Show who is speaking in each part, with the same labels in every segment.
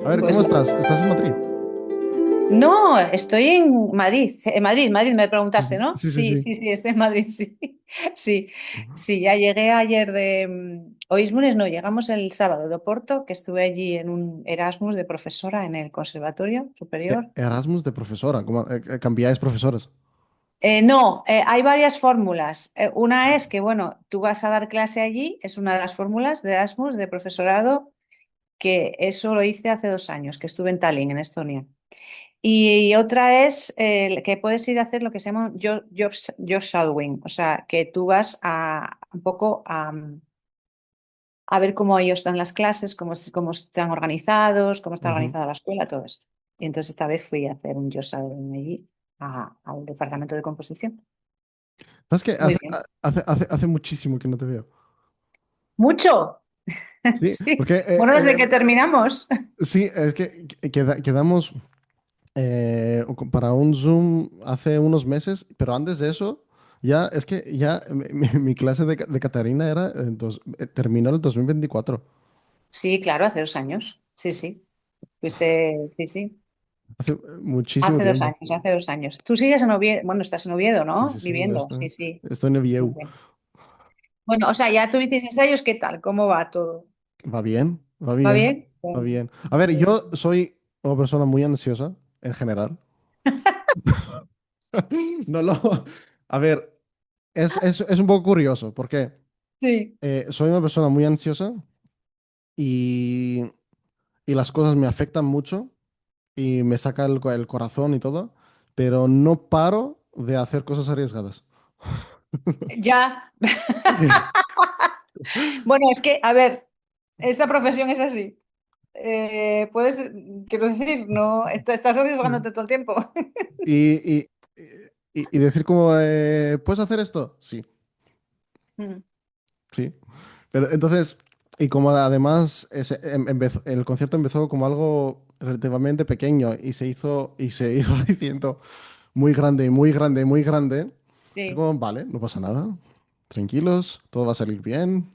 Speaker 1: A ver, ¿cómo
Speaker 2: Pues
Speaker 1: estás? ¿Estás en Madrid?
Speaker 2: no, estoy en Madrid. En Madrid me
Speaker 1: Sí,
Speaker 2: preguntaste,
Speaker 1: sí,
Speaker 2: ¿no?
Speaker 1: sí, sí,
Speaker 2: Sí,
Speaker 1: sí.
Speaker 2: sí, sí, estoy en Madrid, sí. Sí, sí, ya llegué ayer de... Hoy es lunes, no, llegamos el sábado de Oporto, que estuve allí en un Erasmus de profesora en el Conservatorio Superior.
Speaker 1: Erasmus de profesora, ¿cómo, cambiáis profesores?
Speaker 2: No, hay varias fórmulas. Una es que, bueno, tú vas a dar clase allí, es una de las fórmulas de Erasmus de profesorado, que eso lo hice hace 2 años, que estuve en Tallinn, en Estonia. Y otra es que puedes ir a hacer lo que se llama job shadowing, o sea, que tú vas a un poco a ver cómo ellos dan las clases, cómo están organizados, cómo está
Speaker 1: Ujú.
Speaker 2: organizada la escuela, todo esto. Y entonces esta vez fui a hacer un job shadowing allí al departamento de composición.
Speaker 1: ¿Sabes qué?
Speaker 2: Muy bien.
Speaker 1: Hace muchísimo que no te veo.
Speaker 2: ¿Mucho?
Speaker 1: Sí,
Speaker 2: Sí.
Speaker 1: porque
Speaker 2: Bueno, desde que terminamos.
Speaker 1: sí, es que quedamos para un Zoom hace unos meses, pero antes de eso, ya es que ya mi clase de Catarina terminó en el 2024.
Speaker 2: Sí, claro, hace 2 años. Sí, sí. Fuiste, sí, sí.
Speaker 1: Hace muchísimo
Speaker 2: Hace dos
Speaker 1: tiempo.
Speaker 2: años, hace 2 años. Tú sigues en Oviedo, bueno, estás en Oviedo,
Speaker 1: Sí,
Speaker 2: ¿no?
Speaker 1: sí, sí, ya
Speaker 2: Viviendo,
Speaker 1: está.
Speaker 2: sí, sí.
Speaker 1: Estoy en
Speaker 2: Muy
Speaker 1: Oviedo.
Speaker 2: bien. Bueno, o sea, ya tuvisteis ensayos, ¿qué tal? ¿Cómo va todo?
Speaker 1: Va bien, va
Speaker 2: ¿Va
Speaker 1: bien,
Speaker 2: bien?
Speaker 1: va
Speaker 2: Bueno,
Speaker 1: bien. A ver,
Speaker 2: bien.
Speaker 1: yo soy una persona muy ansiosa en general. No lo. A ver, es un poco curioso porque
Speaker 2: Sí.
Speaker 1: soy una persona muy ansiosa y, y las cosas me afectan mucho y me saca el corazón y todo, pero no paro de hacer cosas arriesgadas.
Speaker 2: Ya.
Speaker 1: Sí.
Speaker 2: Bueno, es que, a ver, esta profesión es así. Puedes, quiero decir, no, estás
Speaker 1: Sí.
Speaker 2: arriesgándote todo el tiempo.
Speaker 1: Y, y, y decir como, ¿puedes hacer esto? Sí,
Speaker 2: Mm.
Speaker 1: sí. Pero entonces, y como además el concierto empezó como algo relativamente pequeño y se iba diciendo muy grande, y muy grande, y muy grande, es
Speaker 2: Sí,
Speaker 1: como, vale, no pasa nada, tranquilos, todo va a salir bien.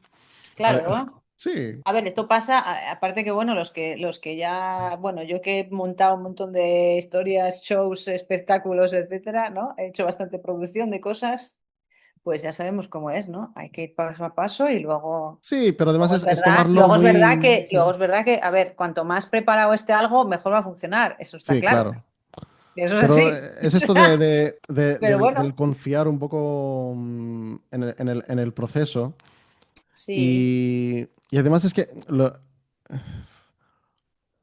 Speaker 1: Ade-
Speaker 2: claro.
Speaker 1: sí,
Speaker 2: A ver, esto pasa, aparte que, bueno, los que ya, bueno, yo que he montado un montón de historias, shows, espectáculos, etcétera, ¿no? He hecho bastante producción de cosas, pues ya sabemos cómo es, ¿no? Hay que ir paso a paso y luego,
Speaker 1: sí, pero además
Speaker 2: luego es
Speaker 1: es
Speaker 2: verdad,
Speaker 1: tomarlo
Speaker 2: luego es verdad
Speaker 1: muy...
Speaker 2: que, luego
Speaker 1: Sí,
Speaker 2: es verdad que, a ver, cuanto más preparado esté algo, mejor va a funcionar, eso está
Speaker 1: sí,
Speaker 2: claro.
Speaker 1: claro.
Speaker 2: Eso es
Speaker 1: Pero
Speaker 2: así.
Speaker 1: es esto
Speaker 2: Pero
Speaker 1: del
Speaker 2: bueno,
Speaker 1: confiar un poco en el proceso.
Speaker 2: sí,
Speaker 1: Y además es que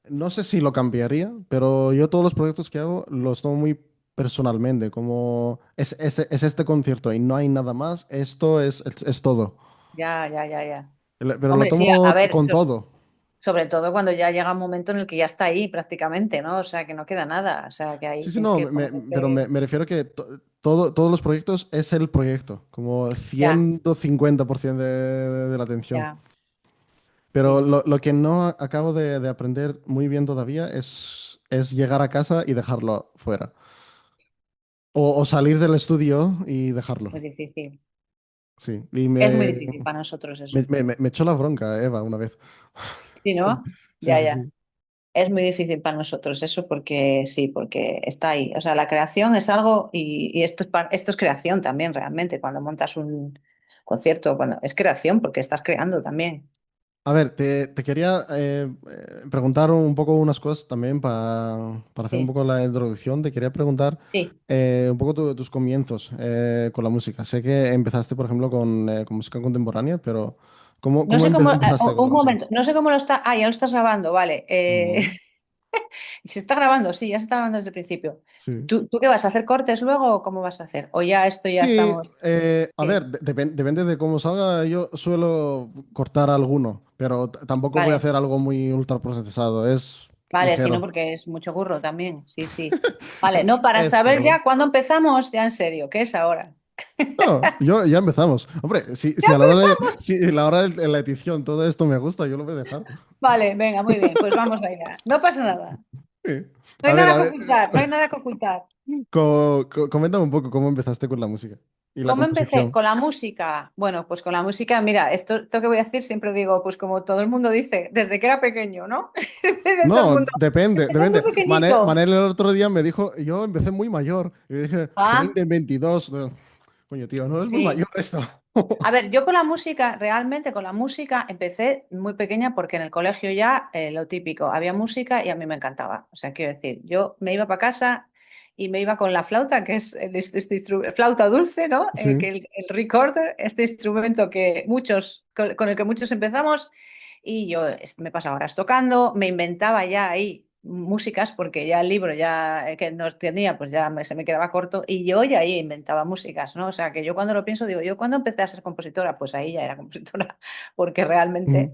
Speaker 1: no sé si lo cambiaría, pero yo todos los proyectos que hago los tomo muy personalmente, como es este concierto y no hay nada más, esto es todo.
Speaker 2: ya, ya, ya, ya.
Speaker 1: Pero lo
Speaker 2: Hombre, sí, a
Speaker 1: tomo
Speaker 2: ver,
Speaker 1: con todo.
Speaker 2: sobre todo cuando ya llega un momento en el que ya está ahí prácticamente, ¿no? O sea, que no queda nada, o sea, que ahí
Speaker 1: Sí, sí,
Speaker 2: tienes
Speaker 1: no,
Speaker 2: que
Speaker 1: pero
Speaker 2: ponerte
Speaker 1: me refiero que todos los proyectos es el proyecto, como
Speaker 2: ya,
Speaker 1: 150% de la atención.
Speaker 2: ya,
Speaker 1: Pero
Speaker 2: sí.
Speaker 1: lo que no acabo de aprender muy bien todavía es llegar a casa y dejarlo fuera. O salir del estudio y dejarlo.
Speaker 2: Muy difícil.
Speaker 1: Sí. Y
Speaker 2: Es muy difícil para nosotros eso.
Speaker 1: me echó la bronca Eva una vez.
Speaker 2: Sí, ¿no?
Speaker 1: Sí,
Speaker 2: Ya,
Speaker 1: sí,
Speaker 2: ya.
Speaker 1: sí.
Speaker 2: Es muy difícil para nosotros eso porque sí, porque está ahí. O sea, la creación es algo y esto es creación también realmente. Cuando montas un concierto, bueno, es creación porque estás creando también.
Speaker 1: A ver, te quería preguntar un poco unas cosas también para hacer un
Speaker 2: Sí,
Speaker 1: poco la introducción. Te quería preguntar
Speaker 2: sí.
Speaker 1: un poco tus comienzos con la música. Sé que empezaste, por ejemplo, con música contemporánea, pero
Speaker 2: No
Speaker 1: cómo
Speaker 2: sé cómo,
Speaker 1: empezaste con
Speaker 2: un
Speaker 1: la música?
Speaker 2: momento, no sé cómo lo está. Ah, ya lo estás grabando, vale.
Speaker 1: Ujú.
Speaker 2: Se está grabando, sí, ya se está grabando desde el principio.
Speaker 1: Sí.
Speaker 2: ¿Tú qué vas a hacer cortes luego o cómo vas a hacer? O ya esto ya
Speaker 1: Sí,
Speaker 2: estamos.
Speaker 1: a ver,
Speaker 2: Sí,
Speaker 1: depende de cómo salga. Yo suelo cortar alguno, pero tampoco voy a
Speaker 2: vale,
Speaker 1: hacer algo muy ultra procesado. Es
Speaker 2: vale, sí, no,
Speaker 1: ligero.
Speaker 2: porque es mucho curro también. Sí, sí. Vale, no, para
Speaker 1: Pero
Speaker 2: saber
Speaker 1: bueno.
Speaker 2: ya cuándo empezamos, ya en serio, ¿qué es ahora?
Speaker 1: No, ya empezamos. Hombre,
Speaker 2: ¡Ya
Speaker 1: si a la hora
Speaker 2: empezamos!
Speaker 1: si a la hora de la edición todo esto me gusta, yo lo voy a dejar.
Speaker 2: Vale, venga, muy bien, pues vamos allá. No pasa nada.
Speaker 1: Sí.
Speaker 2: No hay
Speaker 1: A
Speaker 2: nada que
Speaker 1: ver,
Speaker 2: ocultar, no hay nada que ocultar.
Speaker 1: coméntame un poco cómo empezaste con la música. y la
Speaker 2: ¿Cómo empecé?
Speaker 1: composición.
Speaker 2: Con la música. Bueno, pues con la música, mira, esto que voy a decir siempre digo, pues como todo el mundo dice, desde que era pequeño, ¿no? Dice todo el
Speaker 1: No,
Speaker 2: mundo,
Speaker 1: depende,
Speaker 2: empecé muy
Speaker 1: depende.
Speaker 2: pequeñito.
Speaker 1: Manel el otro día me dijo, yo empecé muy mayor. Y yo dije,
Speaker 2: Ah,
Speaker 1: 20, 22. Coño, tío, no es muy
Speaker 2: sí.
Speaker 1: mayor esto.
Speaker 2: A ver, yo con la música, realmente con la música empecé muy pequeña porque en el colegio ya lo típico, había música y a mí me encantaba. O sea, quiero decir, yo me iba para casa y me iba con la flauta, que es flauta dulce, ¿no?
Speaker 1: Sí.
Speaker 2: El recorder, este instrumento que muchos, con el que muchos empezamos, y yo me pasaba horas tocando, me inventaba ya ahí músicas porque ya el libro ya que no tenía pues ya se me quedaba corto y yo ya ahí inventaba músicas, ¿no? O sea que yo cuando lo pienso digo, yo cuando empecé a ser compositora, pues ahí ya era compositora porque
Speaker 1: Ujú,
Speaker 2: realmente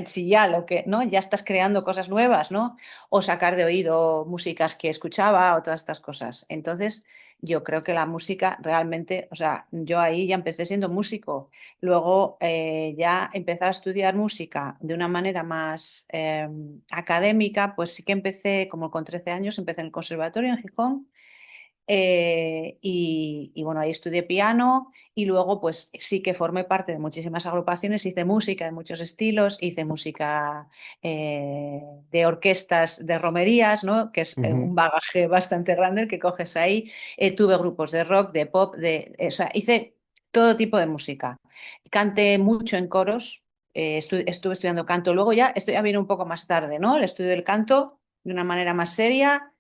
Speaker 2: si ya lo que, ¿no? Ya estás creando cosas nuevas, ¿no? O sacar de oído músicas que escuchaba o todas estas cosas. Entonces, yo creo que la música realmente, o sea, yo ahí ya empecé siendo músico. Luego ya empezar a estudiar música de una manera más académica, pues sí que empecé, como con 13 años, empecé en el conservatorio en Gijón y bueno, ahí estudié piano y luego pues sí que formé parte de muchísimas agrupaciones, hice música de muchos estilos, hice música de orquestas, de romerías, ¿no? Que es
Speaker 1: ujú,
Speaker 2: un bagaje bastante grande el que coges ahí. Tuve grupos de rock, de pop, o sea, hice todo tipo de música. Canté mucho en coros, estuve estudiando canto, luego ya, esto ya viene un poco más tarde, ¿no? El estudio del canto de una manera más seria.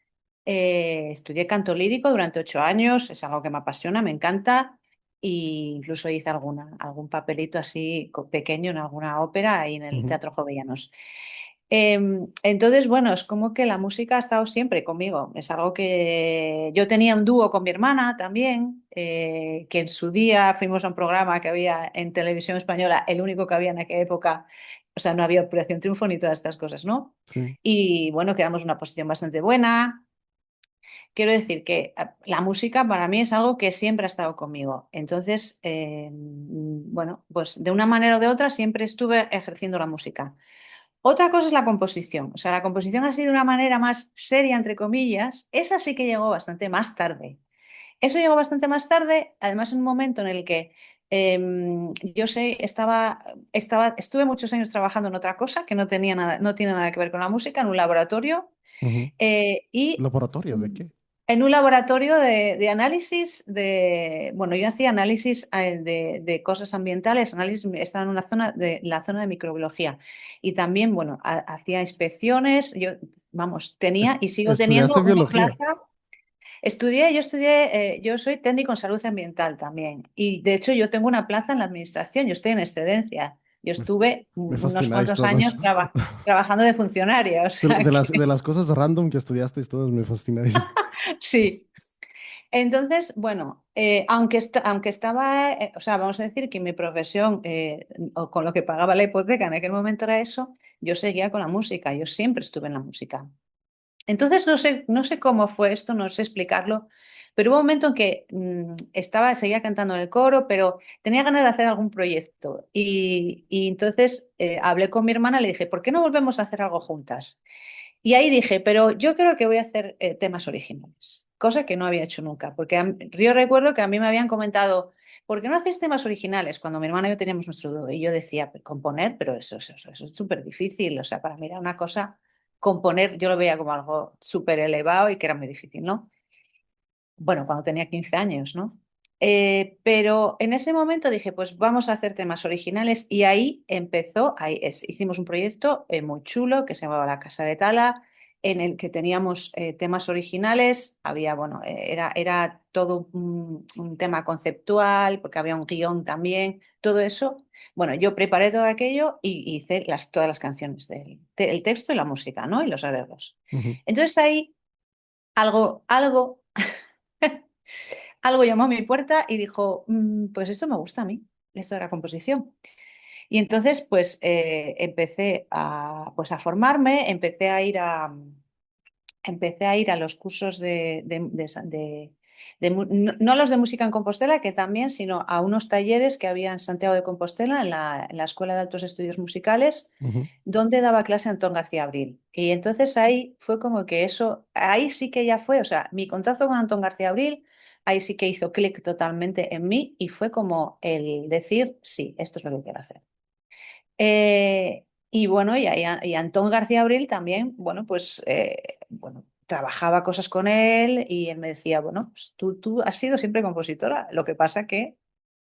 Speaker 2: Estudié canto lírico durante 8 años, es algo que me apasiona, me encanta, e incluso hice algún papelito así pequeño en alguna ópera ahí en el
Speaker 1: ujú,
Speaker 2: Teatro Jovellanos. Entonces, bueno, es como que la música ha estado siempre conmigo. Es algo que yo tenía un dúo con mi hermana también, que en su día fuimos a un programa que había en televisión española, el único que había en aquella época, o sea, no había Operación Triunfo ni todas estas cosas, ¿no?
Speaker 1: sí.
Speaker 2: Y bueno, quedamos en una posición bastante buena. Quiero decir que la música para mí es algo que siempre ha estado conmigo. Entonces, bueno, pues de una manera o de otra siempre estuve ejerciendo la música. Otra cosa es la composición. O sea, la composición ha sido de una manera más seria, entre comillas. Esa sí que llegó bastante más tarde. Eso llegó bastante más tarde, además en un momento en el que yo sé, estuve muchos años trabajando en otra cosa que no tenía nada, no tiene nada que ver con la música, en un laboratorio.
Speaker 1: Ujú.
Speaker 2: Y
Speaker 1: ¿Laboratorio de qué?
Speaker 2: en un laboratorio de análisis bueno, yo hacía análisis de cosas ambientales, análisis, estaba en una zona la zona de microbiología y también, bueno, hacía inspecciones, yo, vamos, tenía y sigo
Speaker 1: ¿Estudiaste
Speaker 2: teniendo una
Speaker 1: biología?
Speaker 2: plaza. Yo soy técnico en salud ambiental también y de hecho yo tengo una plaza en la administración, yo estoy en excedencia. Yo
Speaker 1: Me,
Speaker 2: estuve
Speaker 1: me
Speaker 2: unos
Speaker 1: fascináis
Speaker 2: cuantos
Speaker 1: todos.
Speaker 2: años trabajando de funcionaria, o sea
Speaker 1: De
Speaker 2: que
Speaker 1: las cosas random que estudiasteis todos, me fascináis.
Speaker 2: sí. Entonces, bueno, aunque estaba, o sea, vamos a decir que mi profesión o con lo que pagaba la hipoteca en aquel momento era eso, yo seguía con la música, yo siempre estuve en la música. Entonces, no sé cómo fue esto, no sé explicarlo, pero hubo un momento en que seguía cantando en el coro, pero tenía ganas de hacer algún proyecto. Y entonces hablé con mi hermana y le dije, ¿por qué no volvemos a hacer algo juntas? Y ahí dije, pero yo creo que voy a hacer temas originales, cosa que no había hecho nunca, porque yo recuerdo que a mí me habían comentado, ¿por qué no haces temas originales? Cuando mi hermana y yo teníamos nuestro dúo, y yo decía, componer, pero eso es súper difícil, o sea, para mí era una cosa, componer, yo lo veía como algo súper elevado y que era muy difícil, ¿no? Bueno, cuando tenía 15 años, ¿no? Pero en ese momento dije, pues vamos a hacer temas originales y ahí empezó, hicimos un proyecto muy chulo que se llamaba La Casa de Tala, en el que teníamos temas originales, había, bueno, era todo un tema conceptual, porque había un guión también, todo eso. Bueno, yo preparé todo aquello y hice todas las canciones el texto y la música, ¿no? Y los arreglos.
Speaker 1: Ujú,
Speaker 2: Entonces ahí algo algo llamó a mi puerta y dijo, pues esto me gusta a mí, esto era composición. Y entonces, pues empecé pues, a formarme, empecé a ir a los cursos no los de música en Compostela, que también, sino a unos talleres que había en Santiago de Compostela, en la Escuela de Altos Estudios Musicales,
Speaker 1: ujú,
Speaker 2: donde daba clase Antón García Abril. Y entonces ahí fue como que ahí sí que ya fue, o sea, mi contacto con Antón García Abril ahí sí que hizo clic totalmente en mí y fue como el decir, sí, esto es lo que quiero hacer. Y bueno, y Antón García Abril también, bueno, pues bueno, trabajaba cosas con él y él me decía, bueno, pues tú has sido siempre compositora, lo que pasa que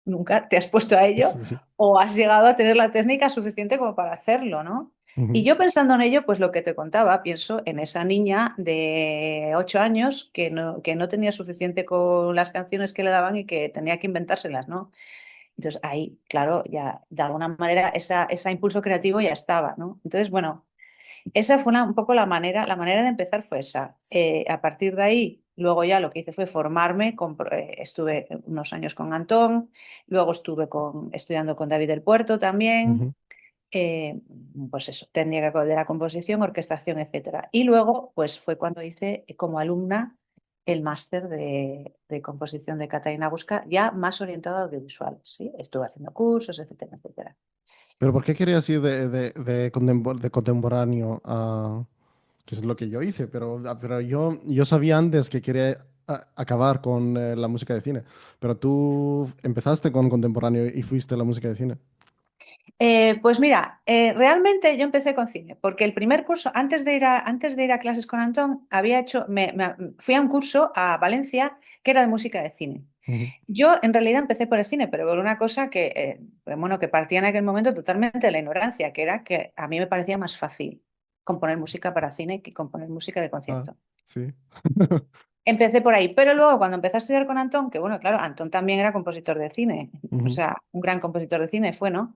Speaker 2: nunca te has puesto a ello
Speaker 1: Sí, sí.
Speaker 2: o has llegado a tener la técnica suficiente como para hacerlo, ¿no? Y
Speaker 1: Ujú.
Speaker 2: yo pensando en ello, pues lo que te contaba, pienso en esa niña de 8 años que no tenía suficiente con las canciones que le daban y que tenía que inventárselas, ¿no? Entonces ahí, claro, ya de alguna manera ese impulso creativo ya estaba, ¿no? Entonces, bueno, esa fue un poco la manera de empezar fue esa. A partir de ahí, luego ya lo que hice fue formarme, estuve unos años con Antón, luego estuve estudiando con David del Puerto también,
Speaker 1: Ujú.
Speaker 2: eh, pues eso, técnica de la composición, orquestación, etcétera. Y luego, pues fue cuando hice como alumna el máster de composición de Catalina Busca, ya más orientado a audiovisual, ¿sí? Estuve haciendo cursos, etcétera, etcétera.
Speaker 1: Pero ¿por qué querías ir de contemporáneo a... que es lo que yo hice, pero yo sabía antes que quería acabar con la música de cine, pero tú empezaste con contemporáneo y fuiste a la música de cine.
Speaker 2: Pues mira, realmente yo empecé con cine, porque el primer curso, antes de ir a clases con Antón, había hecho, fui a un curso a Valencia que era de música de cine.
Speaker 1: Ujú.
Speaker 2: Yo en realidad empecé por el cine, pero por una cosa bueno, que partía en aquel momento totalmente de la ignorancia, que era que a mí me parecía más fácil componer música para cine que componer música de
Speaker 1: Ah,
Speaker 2: concierto.
Speaker 1: sí.
Speaker 2: Empecé por ahí, pero luego cuando empecé a estudiar con Antón, que bueno, claro, Antón también era compositor de cine, o
Speaker 1: Ujú.
Speaker 2: sea, un gran compositor de cine fue, ¿no?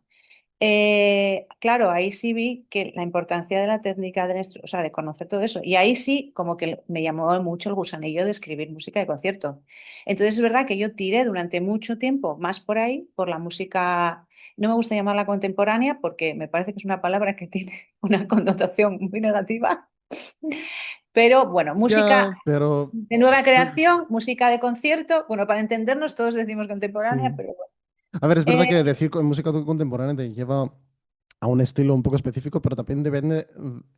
Speaker 2: Claro, ahí sí vi que la importancia de la técnica, o sea, de conocer todo eso. Y ahí sí, como que me llamó mucho el gusanillo de escribir música de concierto. Entonces es verdad que yo tiré durante mucho tiempo más por ahí, por la música, no me gusta llamarla contemporánea porque me parece que es una palabra que tiene una connotación muy negativa, pero bueno, música
Speaker 1: Ya, pero
Speaker 2: de nueva
Speaker 1: pues,
Speaker 2: creación, música de concierto, bueno, para entendernos todos decimos contemporánea,
Speaker 1: sí.
Speaker 2: pero bueno.
Speaker 1: A ver, es verdad
Speaker 2: Eh,
Speaker 1: que decir música contemporánea te lleva a un estilo un poco específico, pero también depende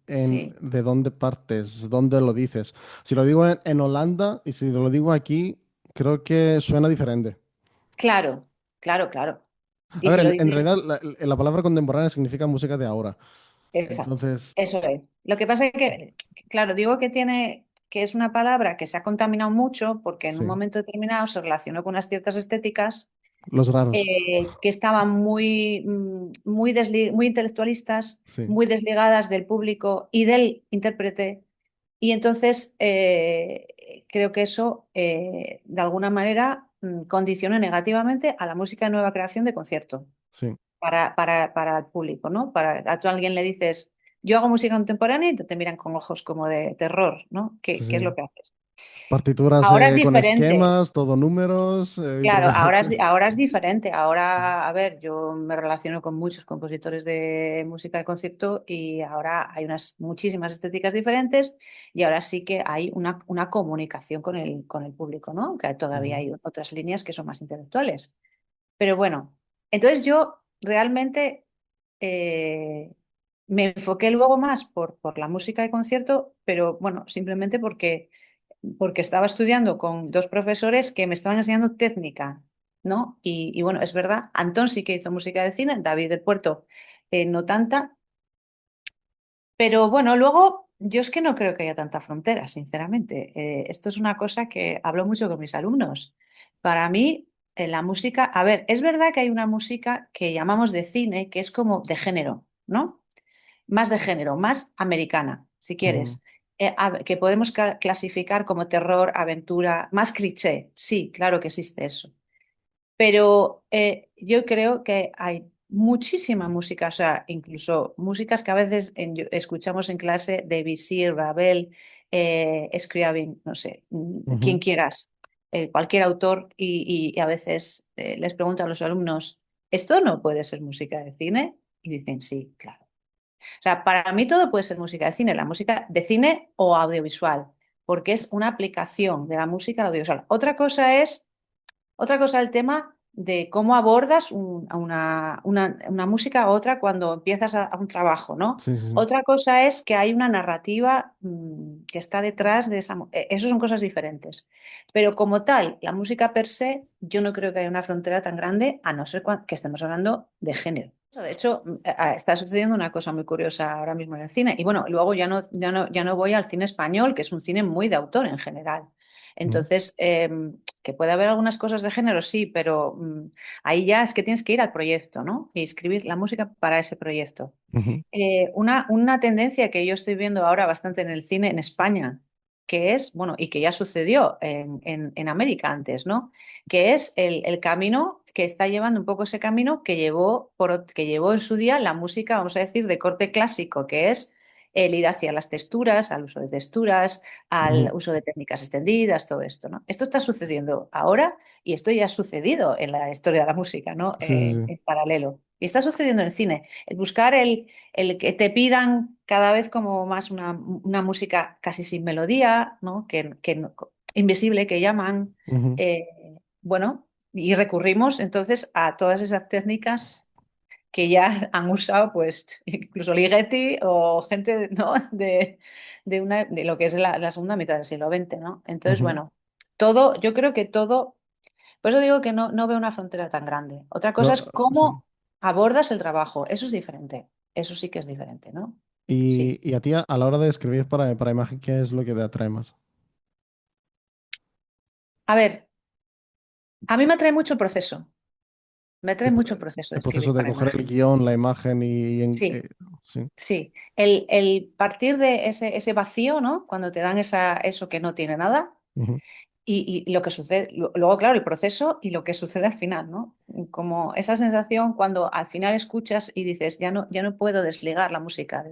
Speaker 2: sí.
Speaker 1: de dónde partes, dónde lo dices. Si lo digo en Holanda y si lo digo aquí, creo que suena diferente.
Speaker 2: Claro, claro, claro.
Speaker 1: A
Speaker 2: Y
Speaker 1: ver,
Speaker 2: si lo
Speaker 1: en
Speaker 2: dices,
Speaker 1: realidad la palabra contemporánea significa música de ahora.
Speaker 2: exacto,
Speaker 1: Entonces,
Speaker 2: eso es. Lo que pasa es que, claro, digo que es una palabra que se ha contaminado mucho porque en un
Speaker 1: sí,
Speaker 2: momento determinado se relacionó con unas ciertas estéticas
Speaker 1: los raros,
Speaker 2: que estaban muy intelectualistas,
Speaker 1: sí,
Speaker 2: muy desligadas del público y del intérprete. Y entonces creo que eso, de alguna manera, condiciona negativamente a la música de nueva creación de concierto.
Speaker 1: sí,
Speaker 2: Para el público, ¿no? A tú a alguien le dices, yo hago música contemporánea y te miran con ojos como de terror, ¿no?
Speaker 1: sí,
Speaker 2: ¿Qué es
Speaker 1: sí.
Speaker 2: lo que haces?
Speaker 1: Partituras
Speaker 2: Ahora es
Speaker 1: con
Speaker 2: diferente,
Speaker 1: esquemas, todo números,
Speaker 2: claro,
Speaker 1: improvisación.
Speaker 2: ahora es diferente. Ahora, a ver, yo me relaciono con muchos compositores de música de concierto y ahora hay muchísimas estéticas diferentes y ahora sí que hay una comunicación con el público, ¿no? Que todavía
Speaker 1: Ujú,
Speaker 2: hay otras líneas que son más intelectuales. Pero bueno, entonces yo realmente eh, me enfoqué luego más por la música de concierto, pero bueno, simplemente porque estaba estudiando con dos profesores que me estaban enseñando técnica, ¿no? Y bueno, es verdad, Antón sí que hizo música de cine, David del Puerto no tanta, pero bueno, luego yo es que no creo que haya tanta frontera, sinceramente. Esto es una cosa que hablo mucho con mis alumnos. Para mí, la música, a ver, es verdad que hay una música que llamamos de cine, que es como de género, ¿no? Más de género, más americana, si
Speaker 1: ujú,
Speaker 2: quieres. Que podemos clasificar como terror, aventura, más cliché. Sí, claro que existe eso. Pero yo creo que hay muchísima música, o sea, incluso músicas que a veces escuchamos en clase, Debussy, Ravel, Scriabin, no sé, quien
Speaker 1: ujú.
Speaker 2: quieras, cualquier autor, y a veces les pregunto a los alumnos, ¿esto no puede ser música de cine? Y dicen, sí, claro. O sea, para mí todo puede ser música de cine, la música de cine o audiovisual, porque es una aplicación de la música al audiovisual. Otra cosa el tema de cómo abordas una música a otra cuando empiezas a un trabajo, ¿no?
Speaker 1: Sí, sí, sí.
Speaker 2: Otra cosa es que hay una narrativa que está detrás de esa... Eso son cosas diferentes. Pero como tal, la música per se, yo no creo que haya una frontera tan grande, a no ser que estemos hablando de género. De hecho, está sucediendo una cosa muy curiosa ahora mismo en el cine. Y bueno, luego ya no voy al cine español, que es un cine muy de autor en general.
Speaker 1: Ujú,
Speaker 2: Entonces, que puede haber algunas cosas de género, sí, pero ahí ya es que tienes que ir al proyecto, ¿no? Y escribir la música para ese proyecto.
Speaker 1: ujú,
Speaker 2: Una tendencia que yo estoy viendo ahora bastante en el cine en España, que es, bueno, y que ya sucedió en América antes, ¿no? Que es el camino que está llevando un poco ese camino que llevó en su día la música, vamos a decir, de corte clásico, que es el ir hacia las texturas, al uso de texturas, al
Speaker 1: ujú.
Speaker 2: uso de técnicas extendidas, todo esto, ¿no? Esto está sucediendo ahora y esto ya ha sucedido en la historia de la música, ¿no?
Speaker 1: Sí, sí, sí.
Speaker 2: En paralelo. Y está sucediendo en el cine. El buscar el que te pidan cada vez como más una música casi sin melodía, ¿no? Invisible que llaman.
Speaker 1: Ujú.
Speaker 2: eh, bueno, y recurrimos entonces a todas esas técnicas que ya han usado, pues, incluso Ligeti o gente, ¿no? de lo que es la segunda mitad del siglo XX, ¿no? Entonces,
Speaker 1: Ujú.
Speaker 2: bueno, yo creo que todo, por eso digo que no veo una frontera tan grande. Otra cosa
Speaker 1: No,
Speaker 2: es
Speaker 1: sí.
Speaker 2: cómo abordas el trabajo. Eso es diferente. Eso sí que es diferente, ¿no? Sí.
Speaker 1: Y a ti, a la hora de escribir para imagen, ¿qué es lo que te atrae más?
Speaker 2: A ver, a mí me atrae mucho el proceso. Me atrae mucho el proceso de
Speaker 1: El proceso
Speaker 2: escribir
Speaker 1: de
Speaker 2: para
Speaker 1: coger el
Speaker 2: imagen.
Speaker 1: guión, la imagen
Speaker 2: Sí,
Speaker 1: sí.
Speaker 2: sí. El partir de ese vacío, ¿no? Cuando te dan eso que no tiene nada.
Speaker 1: Ujú,
Speaker 2: Y lo que sucede, luego, claro, el proceso y lo que sucede al final, ¿no? Como esa sensación cuando al final escuchas y dices, ya no puedo desligar la música de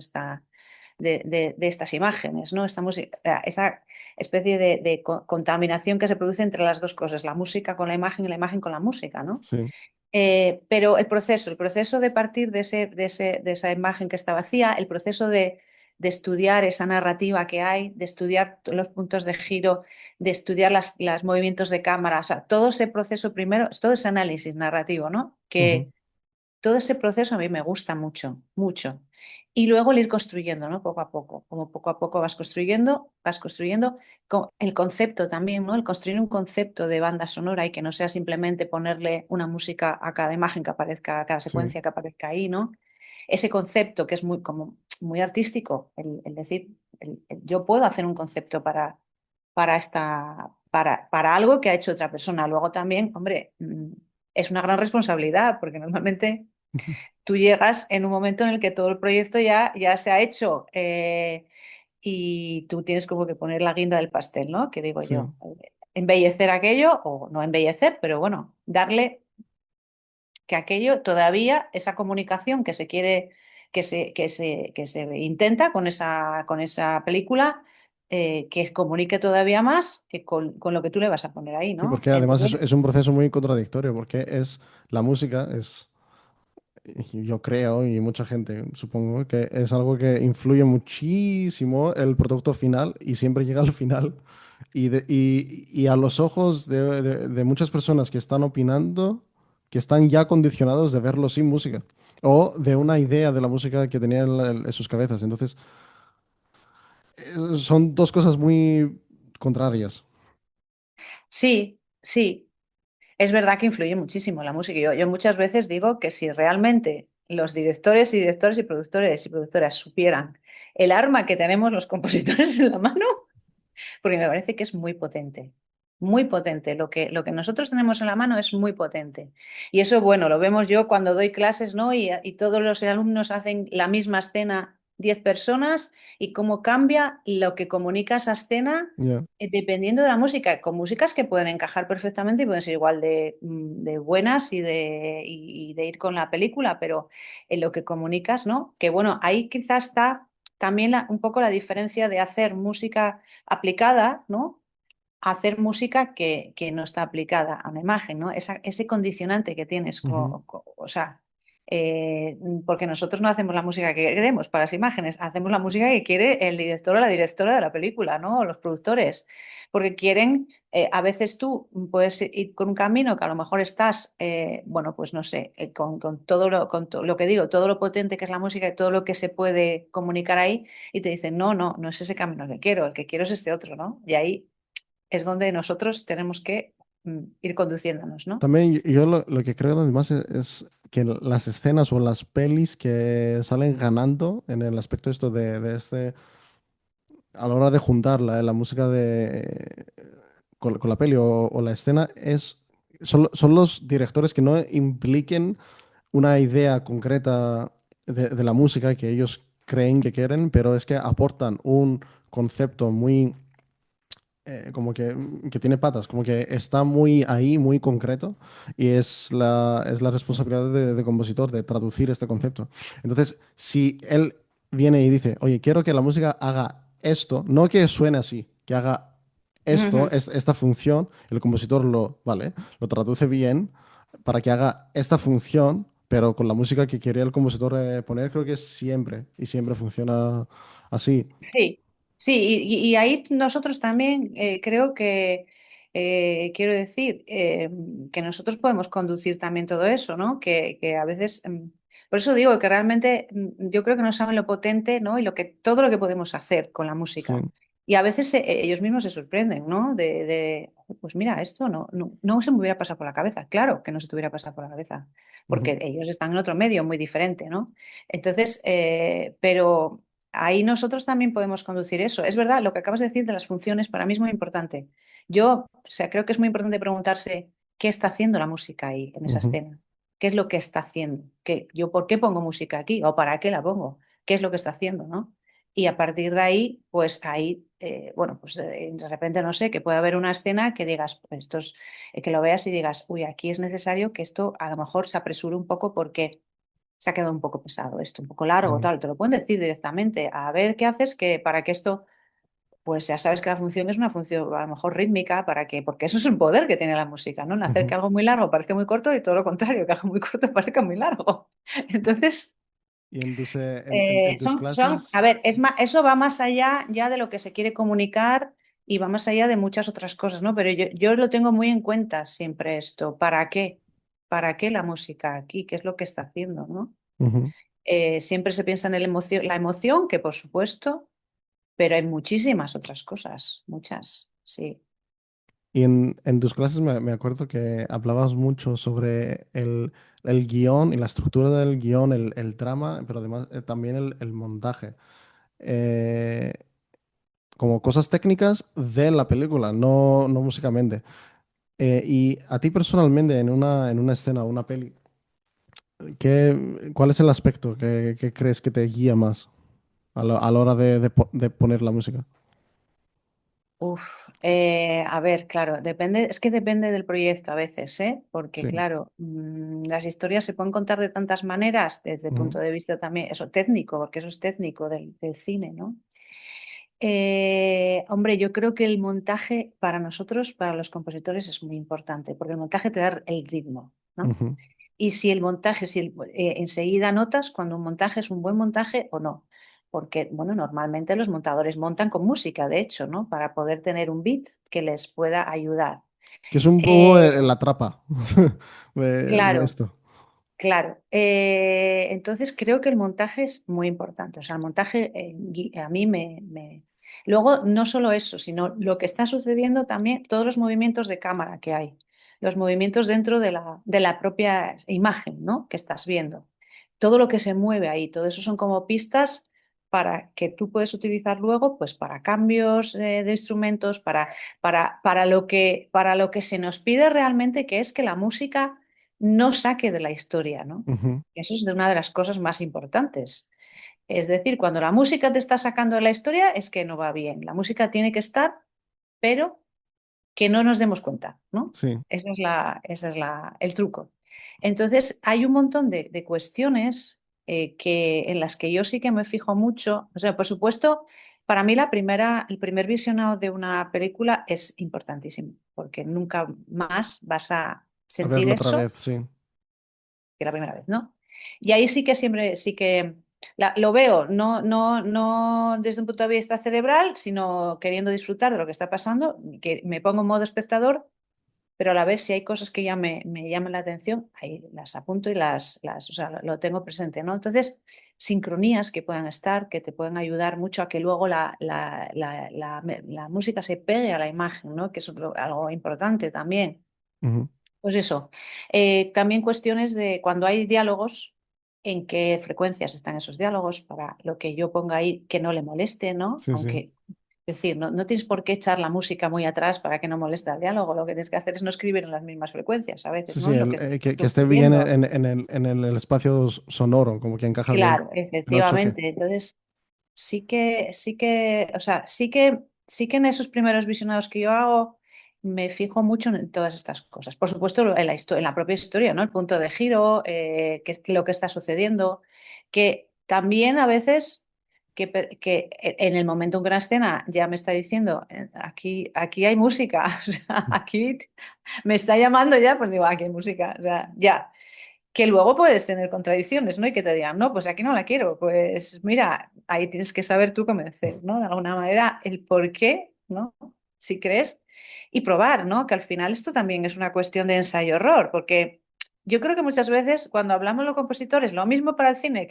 Speaker 2: estas imágenes, ¿no? Esta música, esa especie de contaminación que se produce entre las dos cosas, la música con la imagen y la imagen con la música, ¿no?
Speaker 1: sí.
Speaker 2: Pero el proceso de partir de esa imagen que está vacía, el proceso de estudiar esa narrativa que hay, de estudiar los puntos de giro, de estudiar los movimientos de cámara, o sea, todo ese proceso primero, todo ese análisis narrativo, ¿no?
Speaker 1: Ujú,
Speaker 2: Que todo ese proceso a mí me gusta mucho, mucho. Y luego el ir construyendo, ¿no? Poco a poco, como poco a poco vas construyendo el concepto también, ¿no? El construir un concepto de banda sonora y que no sea simplemente ponerle una música a cada imagen que aparezca, a cada
Speaker 1: sí.
Speaker 2: secuencia que aparezca ahí, ¿no? Ese concepto que es muy artístico, el decir, yo puedo hacer un concepto para algo que ha hecho otra persona. Luego también, hombre, es una gran responsabilidad, porque normalmente tú llegas en un momento en el que todo el proyecto ya se ha hecho, y tú tienes como que poner la guinda del pastel, ¿no? Que digo
Speaker 1: Sí.
Speaker 2: yo, embellecer aquello o no embellecer, pero bueno, darle que aquello todavía, esa comunicación que se quiere, que se intenta con esa película, que comunique todavía más que con lo que tú le vas a poner ahí,
Speaker 1: Sí,
Speaker 2: ¿no?
Speaker 1: porque además
Speaker 2: Entonces,
Speaker 1: es un proceso muy contradictorio, porque es la música, yo creo, y mucha gente supongo, que es algo que influye muchísimo el producto final y siempre llega al final. Y a los ojos de muchas personas que están opinando, que están ya condicionados de verlo sin música o de una idea de la música que tenían en sus cabezas. Entonces, son dos cosas muy contrarias.
Speaker 2: sí, sí. Es verdad que influye muchísimo la música. Yo muchas veces digo que si realmente los directores y productores y productoras supieran el arma que tenemos los compositores en la mano, porque me parece que es muy potente, muy potente. Lo que nosotros tenemos en la mano es muy potente. Y eso, bueno, lo vemos yo cuando doy clases, ¿no? Y todos los alumnos hacen la misma escena, 10 personas, y cómo cambia lo que comunica esa escena,
Speaker 1: Ya.
Speaker 2: dependiendo de la música, con músicas que pueden encajar perfectamente y pueden ser igual de buenas y de ir con la película, pero en lo que comunicas, ¿no? Que bueno, ahí quizás está también un poco la diferencia de hacer música aplicada, ¿no? A hacer música que no está aplicada a una imagen, ¿no? Ese condicionante que tienes,
Speaker 1: Ujú.
Speaker 2: o sea, porque nosotros no hacemos la música que queremos para las imágenes, hacemos la música que quiere el director o la directora de la película, ¿no? O los productores, porque quieren, a veces tú puedes ir con un camino que a lo mejor estás, bueno, pues no sé, con todo lo que digo, todo lo potente que es la música y todo lo que se puede comunicar ahí, y te dicen, no, no, no es ese camino el que quiero es este otro, ¿no? Y ahí es donde nosotros tenemos que ir conduciéndonos, ¿no?
Speaker 1: También yo lo que creo además es que las escenas o las pelis que salen ganando en el aspecto esto de este, a la hora de juntarla, la música con la peli o la escena, son los directores que no impliquen una idea concreta de la música que ellos creen que quieren, pero es que aportan un concepto muy como que tiene patas, como que está muy ahí, muy concreto, y es la responsabilidad de compositor de traducir este concepto. Entonces, si él viene y dice, oye, quiero que la música haga esto, no que suene así, que haga esto,
Speaker 2: Ujú.
Speaker 1: esta función, el compositor vale, lo traduce bien para que haga esta función, pero con la música que quería el compositor poner, creo que es siempre, y siempre funciona así.
Speaker 2: Sí, sí, y ahí nosotros también creo que, quiero decir, que nosotros podemos conducir también todo eso, ¿no? Que a veces, por eso digo que realmente yo creo que no saben lo potente, ¿no? Y todo lo que podemos hacer con la
Speaker 1: Sí.
Speaker 2: música. Y a veces ellos mismos se sorprenden, ¿no? Pues mira, esto no se me hubiera pasado por la cabeza. Claro que no se te hubiera pasado por la cabeza,
Speaker 1: Ujú,
Speaker 2: porque ellos están en otro medio muy diferente, ¿no? Entonces, pero ahí nosotros también podemos conducir eso. Es verdad, lo que acabas de decir de las funciones para mí es muy importante. Yo, o sea, creo que es muy importante preguntarse qué está haciendo la música ahí, en esa
Speaker 1: ujú,
Speaker 2: escena. ¿Qué es lo que está haciendo? Yo, ¿por qué pongo música aquí? ¿O para qué la pongo? ¿Qué es lo que está haciendo, no? Y a partir de ahí, pues ahí, bueno, pues de repente, no sé, que puede haber una escena que digas, pues, que lo veas y digas, uy, aquí es necesario que esto a lo mejor se apresure un poco porque se ha quedado un poco pesado esto, un poco largo,
Speaker 1: ujú.
Speaker 2: tal, te lo pueden decir directamente. A ver qué haces para que esto, pues ya sabes que la función es una función a lo mejor rítmica, porque eso es un poder que tiene la música, ¿no? En hacer que
Speaker 1: Ujú.
Speaker 2: algo muy largo parezca muy corto y todo lo contrario, que algo muy corto parezca muy largo. Entonces,
Speaker 1: Y en tus
Speaker 2: a
Speaker 1: clases,
Speaker 2: ver, eso va más allá ya de lo que se quiere comunicar y va más allá de muchas otras cosas, ¿no? Pero yo lo tengo muy en cuenta siempre esto. ¿Para qué? ¿Para qué la música aquí? ¿Qué es lo que está haciendo, no?
Speaker 1: ujú.
Speaker 2: Siempre se piensa en la emoción, que por supuesto, pero hay muchísimas otras cosas, muchas, sí.
Speaker 1: Y en tus clases me acuerdo que hablabas mucho sobre el guión y la estructura del guión, el trama, pero además también el montaje. Eh, como cosas técnicas de la película, no musicalmente. Y a ti personalmente, en una escena o una peli, ¿cuál es el aspecto que crees que te guía más a la hora de poner la música?
Speaker 2: Uf, a ver, claro, es que depende del proyecto a veces, ¿eh? Porque
Speaker 1: Sí.
Speaker 2: claro, las historias se pueden contar de tantas maneras, desde el
Speaker 1: Ujú,
Speaker 2: punto de vista también, eso técnico, porque eso es técnico del cine, ¿no? Hombre, yo creo que el montaje para nosotros, para los compositores, es muy importante, porque el montaje te da el ritmo, ¿no?
Speaker 1: ujú.
Speaker 2: Y si el montaje, enseguida notas cuando un montaje es un buen montaje o no. Porque, bueno, normalmente los montadores montan con música, de hecho, ¿no? Para poder tener un beat que les pueda ayudar.
Speaker 1: Que es un poco
Speaker 2: Eh,
Speaker 1: la trapa de
Speaker 2: claro,
Speaker 1: esto.
Speaker 2: claro. Entonces creo que el montaje es muy importante. O sea, el montaje a mí Luego, no solo eso, sino lo que está sucediendo también, todos los movimientos de cámara que hay, los movimientos dentro de la propia imagen, ¿no? Que estás viendo. Todo lo que se mueve ahí, todo eso son como pistas para que tú puedes utilizar luego, pues para cambios de instrumentos, para lo que se nos pide realmente, que es que la música no saque de la historia, ¿no?
Speaker 1: Ujú,
Speaker 2: Eso es de una de las cosas más importantes. Es decir, cuando la música te está sacando de la historia es que no va bien. La música tiene que estar, pero que no nos demos cuenta, ¿no?
Speaker 1: sí.
Speaker 2: El truco. Entonces, hay un montón de cuestiones en las que yo sí que me fijo mucho. O sea, por supuesto, para mí el primer visionado de una película es importantísimo, porque nunca más vas a
Speaker 1: A
Speaker 2: sentir
Speaker 1: verlo otra
Speaker 2: eso
Speaker 1: vez, sí.
Speaker 2: que la primera vez, ¿no? Y ahí sí que siempre, sí que lo veo, no desde un punto de vista cerebral, sino queriendo disfrutar de lo que está pasando, que me pongo en modo espectador, pero a la vez si hay cosas que ya me llaman la atención, ahí las apunto y o sea, lo tengo presente, ¿no? Entonces, sincronías que puedan estar, que te pueden ayudar mucho a que luego la música se pegue a la imagen, ¿no? Que es algo importante también.
Speaker 1: Ujú.
Speaker 2: Pues eso. También cuestiones de cuando hay diálogos, en qué frecuencias están esos diálogos para lo que yo ponga ahí que no le moleste, ¿no?
Speaker 1: Sí, sí.
Speaker 2: Aunque, es decir, no tienes por qué echar la música muy atrás para que no moleste el diálogo. Lo que tienes que hacer es no escribir en las mismas frecuencias a veces,
Speaker 1: Sí,
Speaker 2: ¿no?
Speaker 1: sí,
Speaker 2: En lo que
Speaker 1: que
Speaker 2: está
Speaker 1: esté bien
Speaker 2: sucediendo.
Speaker 1: en el espacio sonoro, como que encaja bien,
Speaker 2: Claro,
Speaker 1: que no choque.
Speaker 2: efectivamente. Entonces, o sea, sí que en esos primeros visionados que yo hago me fijo mucho en todas estas cosas. Por supuesto, en la propia historia, ¿no? El punto de giro, lo que está sucediendo, que también a veces que en el momento en que una escena ya me está diciendo, aquí hay música, o sea, aquí me está llamando ya, pues digo, aquí hay música, o sea, ya que luego puedes tener contradicciones, ¿no? Y que te digan, no, pues aquí no la quiero. Pues mira, ahí tienes que saber tú convencer, ¿no? De alguna manera, el por qué, ¿no? Si crees, y probar, ¿no? Que al final esto también es una cuestión de ensayo-error, porque yo creo que muchas veces cuando hablamos los compositores, lo mismo para el cine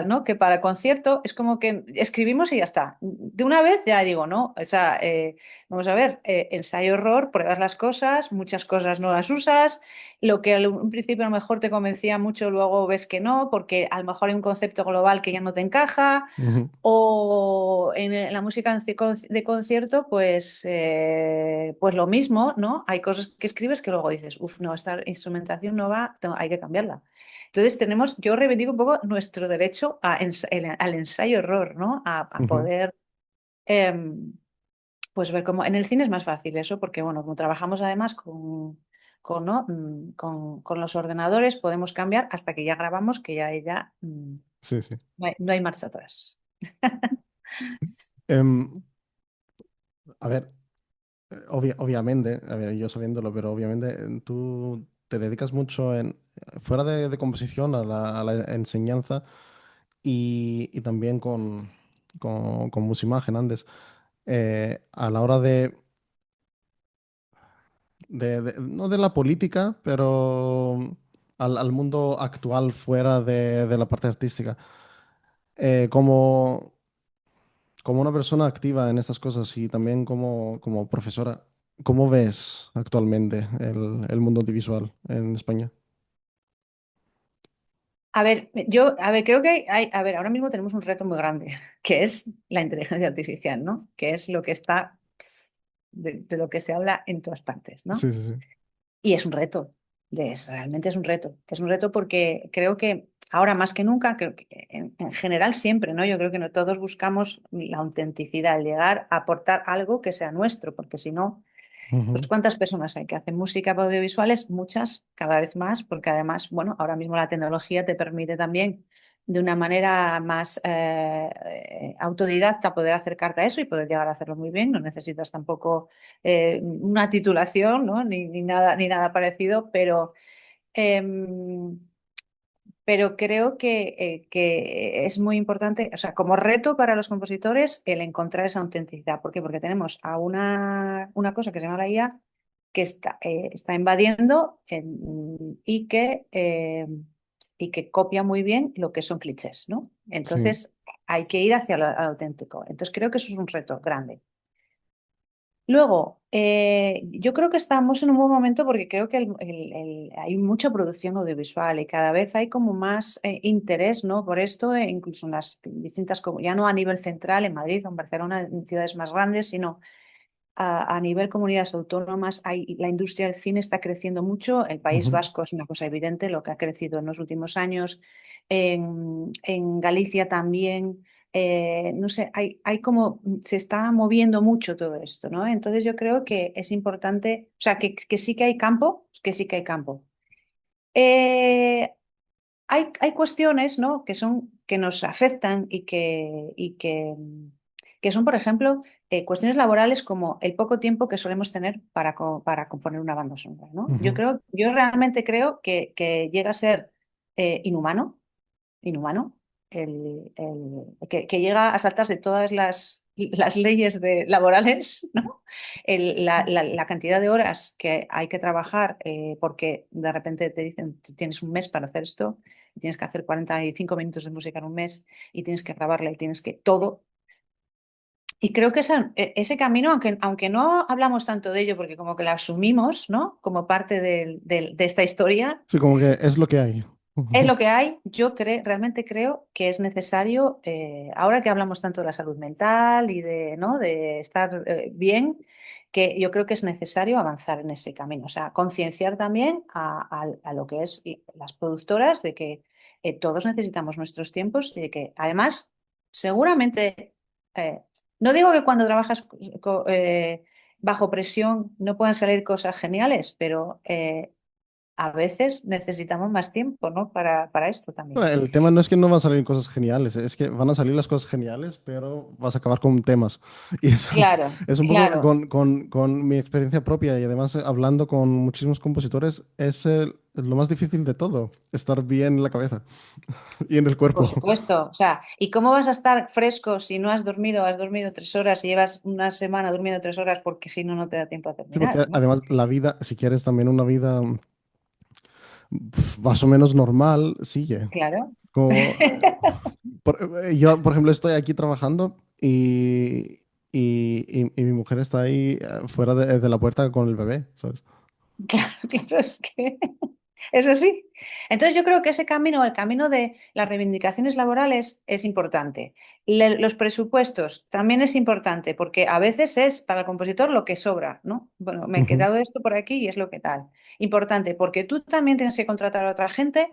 Speaker 2: ¿no? Que para el concierto, es como que escribimos y ya está. De una vez ya digo, ¿no? O sea, vamos a ver, ensayo-error, pruebas las cosas, muchas cosas no las usas, lo que en un principio a lo mejor te convencía mucho, luego ves que no, porque a lo mejor hay un concepto global que ya no te encaja,
Speaker 1: Ujú,
Speaker 2: o en la música de concierto, pues lo mismo, ¿no? Hay cosas que escribes que luego dices, uff, no, esta instrumentación no va, hay que cambiarla. Entonces yo reivindico un poco nuestro derecho al ensayo-error, ¿no? A
Speaker 1: ujú.
Speaker 2: poder, em, pues ver cómo en el cine es más fácil eso, porque bueno, como trabajamos además ¿no? Con los ordenadores, podemos cambiar hasta que ya grabamos, que ya
Speaker 1: Sí, sí.
Speaker 2: no hay marcha atrás.
Speaker 1: Em, a ver, obviamente, a ver, yo sabiéndolo, pero obviamente tú te dedicas mucho fuera de composición a la enseñanza y también con Musimagen antes. A la hora no de la política, pero al mundo actual fuera de la parte artística. Como una persona activa en estas cosas y también como profesora, ¿cómo ves actualmente el mundo audiovisual en España?
Speaker 2: A ver, creo que a ver, ahora mismo tenemos un reto muy grande, que es la inteligencia artificial, ¿no? Que es lo que está, de lo que se habla en todas partes, ¿no?
Speaker 1: Sí, sí, sí.
Speaker 2: Y es un reto, realmente es un reto. Es un reto porque creo que ahora más que nunca, creo que en general siempre, ¿no? Yo creo que no todos buscamos la autenticidad, el llegar a aportar algo que sea nuestro, porque si no, pues
Speaker 1: Ujú,
Speaker 2: ¿cuántas personas hay que hacen música para audiovisuales? Muchas, cada vez más, porque además, bueno, ahora mismo la tecnología te permite también de una manera más autodidacta poder acercarte a eso y poder llegar a hacerlo muy bien. No necesitas tampoco una titulación, ¿no? Ni nada parecido, em, pero creo que es muy importante, o sea, como reto para los compositores, el encontrar esa autenticidad. ¿Por qué? Porque tenemos a una cosa que se llama la IA que está invadiendo y que copia muy bien lo que son clichés, ¿no?
Speaker 1: sí,
Speaker 2: Entonces, hay que ir hacia lo auténtico. Entonces, creo que eso es un reto grande. Luego, yo creo que estamos en un buen momento porque creo que hay mucha producción audiovisual y cada vez hay como más interés, ¿no? Por esto, incluso en las distintas, ya no a nivel central en Madrid o en Barcelona, en ciudades más grandes, sino a nivel comunidades autónomas, la industria del cine está creciendo mucho. El País
Speaker 1: ujú,
Speaker 2: Vasco es una cosa evidente, lo que ha crecido en los últimos años. En Galicia también. No sé, hay como se está moviendo mucho todo esto, ¿no? Entonces yo creo que es importante, o sea, que sí que hay campo, que sí que hay campo. Eh, hay cuestiones, ¿no? que nos afectan y que son, por ejemplo, cuestiones laborales como el poco tiempo que solemos tener para componer una banda sonora, ¿no?
Speaker 1: ujú.
Speaker 2: Yo realmente creo que llega a ser inhumano, inhumano, que llega a saltarse todas las leyes laborales, ¿no? La cantidad de horas que hay que trabajar, porque de repente te dicen, tienes un mes para hacer esto, y tienes que hacer 45 minutos de música en un mes, y tienes que grabarla, y tienes que todo. Y creo que ese camino, aunque no hablamos tanto de ello, porque como que lo asumimos, ¿no? Como parte de esta historia,
Speaker 1: Sí, como que es lo que hay.
Speaker 2: es lo que hay. Yo realmente creo que es necesario, ahora que hablamos tanto de la salud mental y de, ¿no? de estar bien, que yo creo que es necesario avanzar en ese camino. O sea, concienciar también a lo que es las productoras de que todos necesitamos nuestros tiempos y de que además, seguramente, eh, no digo que cuando trabajas bajo presión no puedan salir cosas geniales, pero a veces necesitamos más tiempo, ¿no? Para esto
Speaker 1: No,
Speaker 2: también.
Speaker 1: el tema no es que no van a salir cosas geniales, es que van a salir las cosas geniales, pero vas a acabar con temas. Y eso
Speaker 2: Claro,
Speaker 1: es un poco
Speaker 2: claro.
Speaker 1: con mi experiencia propia y además hablando con muchísimos compositores, es lo más difícil de todo, estar bien en la cabeza y en el
Speaker 2: Por
Speaker 1: cuerpo.
Speaker 2: supuesto. O sea, ¿y cómo vas a estar fresco si no has dormido 3 horas y llevas una semana durmiendo 3 horas porque si no, no te da tiempo a
Speaker 1: Sí, porque
Speaker 2: terminar, ¿no?
Speaker 1: además la vida, si quieres también una vida más o menos normal, sigue.
Speaker 2: Claro.
Speaker 1: Como, yo, por ejemplo, estoy aquí trabajando y mi mujer está ahí fuera de la puerta con el bebé, ¿sabes?
Speaker 2: Claro, claro, es que es así. Entonces yo creo que ese camino, el camino de las reivindicaciones laborales es importante. Los presupuestos también es importante porque a veces es para el compositor lo que sobra, ¿no? Bueno, me he
Speaker 1: Ujú,
Speaker 2: quedado esto por aquí y es lo que tal. Importante porque tú también tienes que contratar a otra gente,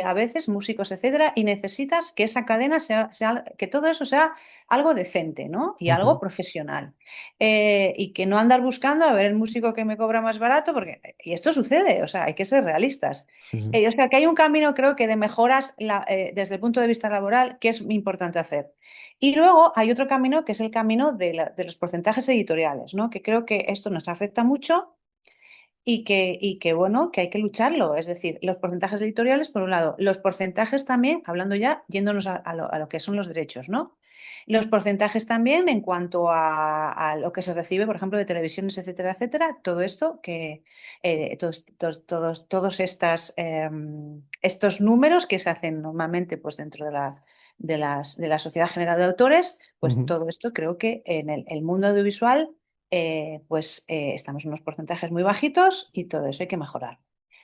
Speaker 2: a veces músicos, etcétera, y necesitas que esa cadena que todo eso sea algo decente, ¿no? Y algo
Speaker 1: ujú.
Speaker 2: profesional, y que no andar buscando a ver el músico que me cobra más barato, porque, y esto sucede, o sea, hay que ser realistas.
Speaker 1: Sí, sí.
Speaker 2: O sea, que hay un camino, creo que de mejoras desde el punto de vista laboral que es importante hacer. Y luego hay otro camino que es el camino de los porcentajes editoriales, ¿no? Que creo que esto nos afecta mucho y que, bueno, que hay que lucharlo. Es decir, los porcentajes editoriales, por un lado, los porcentajes también, hablando ya, yéndonos a lo que son los derechos, ¿no? Los porcentajes también en cuanto a lo que se recibe, por ejemplo, de televisiones, etcétera, etcétera. Todo esto que, todos estos números que se hacen normalmente pues, dentro de la Sociedad General de Autores, pues
Speaker 1: Ujú,
Speaker 2: todo esto creo que en el mundo audiovisual pues estamos en unos porcentajes muy bajitos y todo eso hay que mejorar.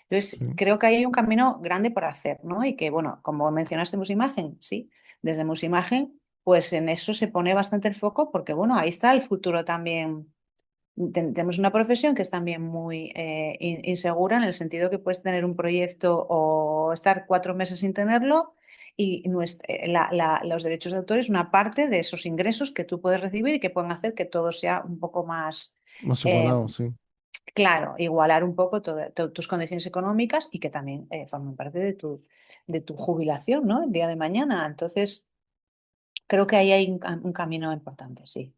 Speaker 2: Entonces,
Speaker 1: sí.
Speaker 2: creo que ahí hay un camino grande por hacer, ¿no? Y que, bueno, como mencionaste Musimagen, sí, desde Musimagen, pues en eso se pone bastante el foco porque, bueno, ahí está el futuro también. Tenemos una profesión que es también muy insegura en el sentido que puedes tener un proyecto o estar 4 meses sin tenerlo y los derechos de autor es una parte de esos ingresos que tú puedes recibir y que pueden hacer que todo sea un poco más
Speaker 1: Más
Speaker 2: eh,
Speaker 1: igualado, sí.
Speaker 2: claro, igualar un poco tus condiciones económicas y que también formen parte de tu jubilación, ¿no? El día de mañana. Entonces, creo que ahí hay un camino importante, sí.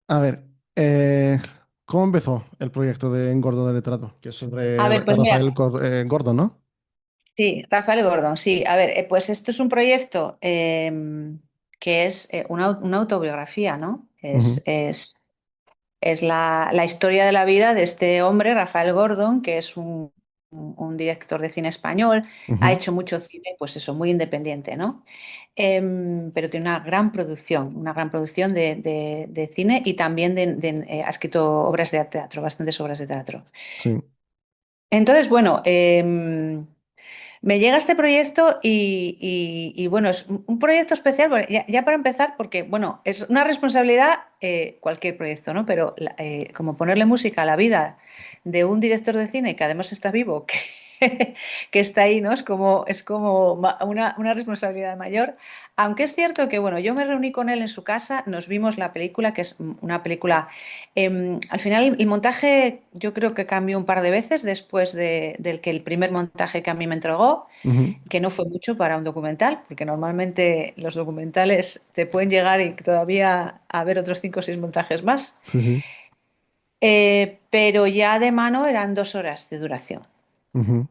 Speaker 1: A ver, eh, ¿cómo empezó el proyecto de Engordo de Letrado? Que es sobre
Speaker 2: A ver, pues mira.
Speaker 1: Rafael Gordo, ¿no?
Speaker 2: Sí, Rafael Gordon, sí. A ver, pues esto es un proyecto que es una autobiografía, ¿no?
Speaker 1: Ujú,
Speaker 2: Es la historia de la vida de este hombre, Rafael Gordon, que es un director de cine español. Ha
Speaker 1: ujú,
Speaker 2: hecho mucho cine, pues eso, muy independiente, ¿no? Pero tiene una gran producción de cine y también ha escrito obras de teatro, bastantes obras de teatro.
Speaker 1: sí.
Speaker 2: Entonces, bueno, me llega este proyecto y, bueno, es un proyecto especial, bueno, ya para empezar, porque bueno, es una responsabilidad cualquier proyecto, ¿no? Pero como ponerle música a la vida de un director de cine que además está vivo, que está ahí, ¿no? Es como una responsabilidad mayor. Aunque es cierto que, bueno, yo me reuní con él en su casa, nos vimos la película, que es una película. Al final, el montaje yo creo que cambió un par de veces después del que el primer montaje que a mí me entregó,
Speaker 1: Ujú,
Speaker 2: que no fue mucho para un documental, porque normalmente los documentales te pueden llegar y todavía haber otros 5 o 6 montajes más.
Speaker 1: sí, sí.
Speaker 2: Pero ya de mano eran 2 horas de duración.
Speaker 1: Ujú.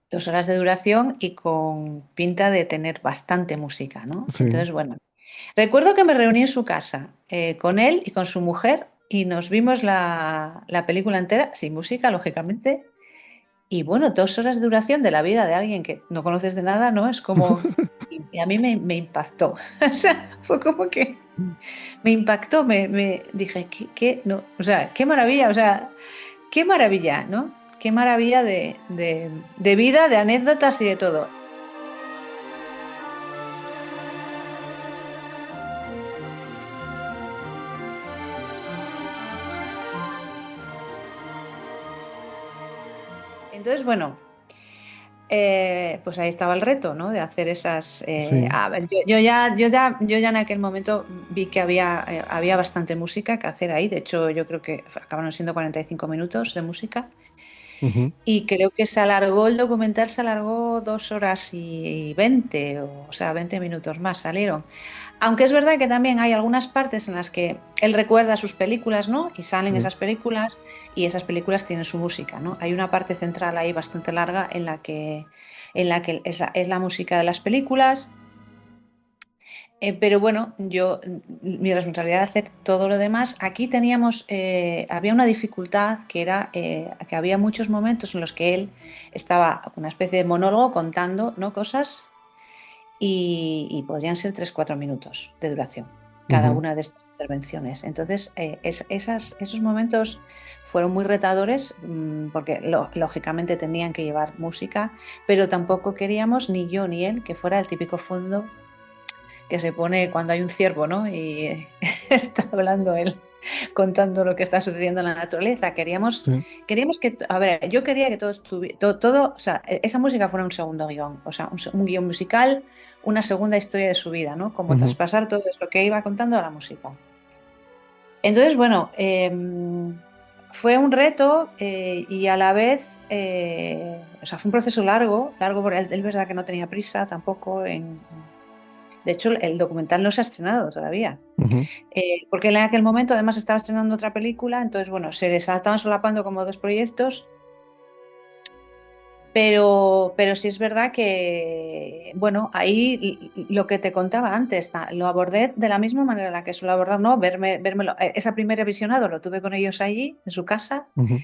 Speaker 2: 2 horas de duración y con pinta de tener bastante música, ¿no?
Speaker 1: Sí.
Speaker 2: Entonces, bueno, recuerdo que me reuní en su casa con él y con su mujer y nos vimos la película entera, sin música, lógicamente. Y bueno, 2 horas de duración de la vida de alguien que no conoces de nada, ¿no? Es como... Y a mí me impactó. O sea, fue como que me impactó, me dije, no, o sea, qué maravilla, o sea, qué maravilla, ¿no? Qué maravilla de vida, de anécdotas y de todo. Entonces, bueno, pues ahí estaba el reto, ¿no? De hacer esas.
Speaker 1: Sí.
Speaker 2: A ver, yo ya en aquel momento vi que había bastante música que hacer ahí. De hecho, yo creo que acabaron siendo 45 minutos de música.
Speaker 1: Ujú.
Speaker 2: Y creo que se alargó, el documental se alargó 2 horas y 20, o sea, 20 minutos más salieron. Aunque es verdad que también hay algunas partes en las que él recuerda sus películas, ¿no? Y salen
Speaker 1: Sí.
Speaker 2: esas películas y esas películas tienen su música, ¿no? Hay una parte central ahí bastante larga en la que es la música de las películas. Pero bueno, mi responsabilidad de hacer todo lo demás. Aquí había una dificultad que era que había muchos momentos en los que él estaba con una especie de monólogo contando, ¿no? Cosas y podrían ser 3, 4 minutos de duración cada
Speaker 1: Ujú.
Speaker 2: una de estas intervenciones. Entonces, esos momentos fueron muy retadores porque lógicamente tenían que llevar música, pero tampoco queríamos ni yo ni él que fuera el típico fondo que se pone cuando hay un ciervo, ¿no? Y está hablando él, contando lo que está sucediendo en la naturaleza.
Speaker 1: Sí.
Speaker 2: Queríamos que, a ver, yo quería que todo estuviera, todo, o sea, esa música fuera un segundo guión, o sea, un guión musical, una segunda historia de su vida, ¿no? Como
Speaker 1: Ujú.
Speaker 2: traspasar todo eso que iba contando a la música. Entonces, bueno, fue un reto y a la vez, o sea, fue un proceso largo, largo porque él es verdad que no tenía prisa tampoco de hecho, el documental no se ha estrenado todavía,
Speaker 1: Ujú.
Speaker 2: porque él en aquel momento además estaba estrenando otra película, entonces, bueno, se les estaban solapando como dos proyectos, pero sí es verdad que, bueno, ahí lo que te contaba antes, lo abordé de la misma manera en la que suelo abordar, ¿no? Esa primera visionado lo tuve con ellos allí, en su casa,
Speaker 1: Ujú.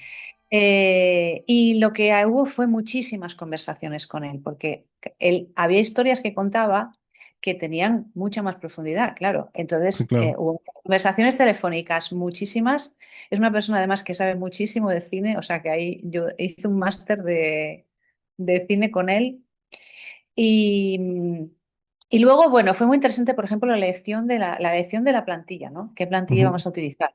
Speaker 2: y lo que hubo fue muchísimas conversaciones con él, porque él había historias que contaba que tenían mucha más profundidad, claro.
Speaker 1: Sí,
Speaker 2: Entonces,
Speaker 1: claro.
Speaker 2: hubo conversaciones telefónicas, muchísimas. Es una persona además que sabe muchísimo de cine, o sea que ahí yo hice un máster de cine con él. Y, y luego, bueno, fue muy interesante, por ejemplo, la elección de la plantilla, ¿no? ¿Qué plantilla
Speaker 1: Ujú.
Speaker 2: íbamos a utilizar?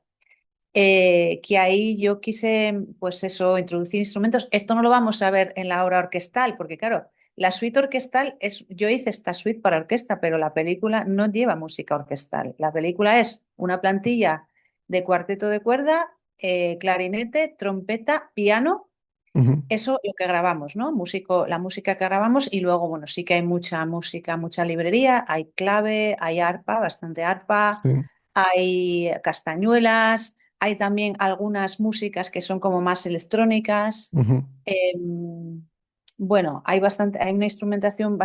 Speaker 2: Que ahí yo quise, pues eso, introducir instrumentos. Esto no lo vamos a ver en la obra orquestal, porque claro, la suite orquestal yo hice esta suite para orquesta, pero la película no lleva música orquestal. La película es una plantilla de cuarteto de cuerda, clarinete, trompeta, piano.
Speaker 1: Ujú.
Speaker 2: Eso lo que grabamos, ¿no? La música que grabamos y luego, bueno, sí que hay mucha música, mucha librería, hay clave, hay arpa, bastante arpa,
Speaker 1: Sí.
Speaker 2: hay castañuelas, hay también algunas músicas que son como más electrónicas.
Speaker 1: Ujú.
Speaker 2: Bueno, hay una instrumentación,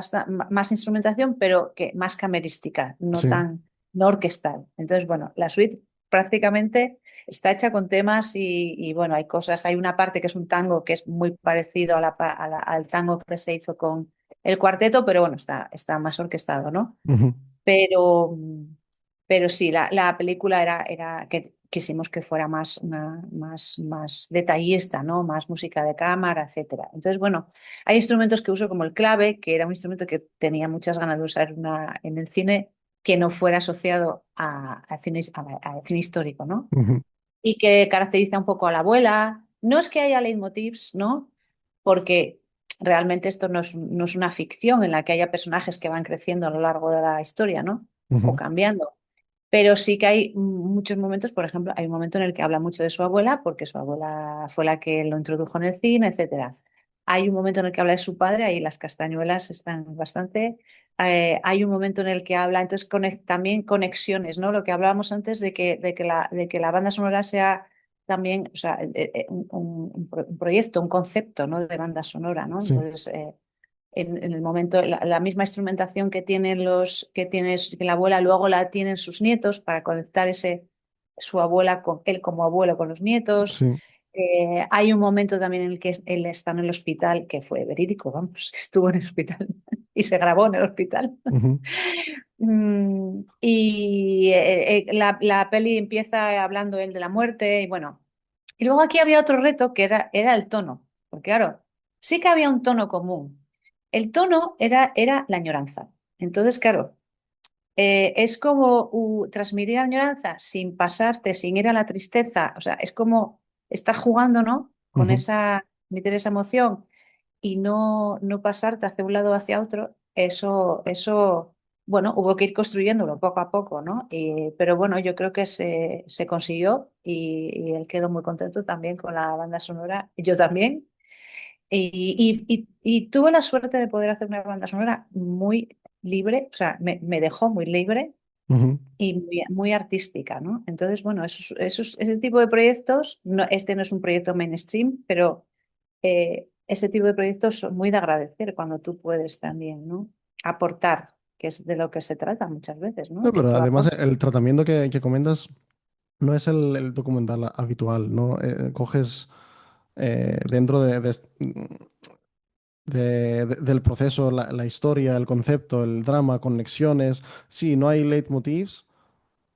Speaker 2: más instrumentación, pero que más camerística,
Speaker 1: Sí.
Speaker 2: no orquestal. Entonces, bueno, la suite prácticamente está hecha con temas bueno, hay una parte que es un tango que es muy parecido al tango que se hizo con el cuarteto, pero bueno, está más orquestado, ¿no?
Speaker 1: Ujú.
Speaker 2: Pero, pero sí, la película era que quisimos que fuera más detallista, ¿no? Más música de cámara, etcétera. Entonces, bueno, hay instrumentos que uso como el clave, que era un instrumento que tenía muchas ganas de usar en el cine, que no fuera asociado al cine histórico, ¿no?
Speaker 1: Ujú.
Speaker 2: Y que caracteriza un poco a la abuela. No es que haya leitmotivs, ¿no? Porque realmente esto no es una ficción en la que haya personajes que van creciendo a lo largo de la historia, ¿no? O
Speaker 1: Ujú.
Speaker 2: cambiando. Pero sí que hay muchos momentos, por ejemplo, hay un momento en el que habla mucho de su abuela, porque su abuela fue la que lo introdujo en el cine, etcétera. Hay un momento en el que habla de su padre, ahí las castañuelas están bastante. Hay un momento en el que habla, entonces también conexiones, ¿no? Lo que hablábamos antes de que la banda sonora sea también, o sea, un proyecto, un concepto, ¿no? De banda sonora, ¿no?
Speaker 1: Sí,
Speaker 2: Entonces, en el momento, la misma instrumentación que tienen que la abuela luego la tienen sus nietos para conectar su abuela con él como abuelo con los nietos.
Speaker 1: sí.
Speaker 2: Hay un momento también en el que él está en el hospital, que fue verídico, vamos, estuvo en el hospital y se grabó en el hospital.
Speaker 1: Ujú,
Speaker 2: La peli empieza hablando él de la muerte y bueno. Y luego aquí había otro reto que era el tono, porque claro, sí que había un tono común. El tono era la añoranza. Entonces, claro, es como transmitir añoranza sin pasarte, sin ir a la tristeza. O sea, es como estar jugando, ¿no? Con
Speaker 1: ujú.
Speaker 2: meter esa emoción y no pasarte hacia un lado o hacia otro. Eso, bueno, hubo que ir construyéndolo poco a poco, ¿no? Pero bueno, yo creo que se consiguió y él quedó muy contento también con la banda sonora. Y yo también. Y tuve la suerte de poder hacer una banda sonora muy libre, o sea, me dejó muy libre
Speaker 1: Ujú.
Speaker 2: y muy artística, ¿no? Entonces, bueno, ese tipo de proyectos, no, este no es un proyecto mainstream, pero ese tipo de proyectos son muy de agradecer cuando tú puedes también, ¿no? Aportar, que es de lo que se trata muchas veces, ¿no?
Speaker 1: No,
Speaker 2: Que
Speaker 1: pero
Speaker 2: tú
Speaker 1: además
Speaker 2: aportes.
Speaker 1: el tratamiento que comentas no es el documental habitual, ¿no? Coges dentro del proceso la historia, el concepto, el drama, conexiones. Sí, no hay leitmotivs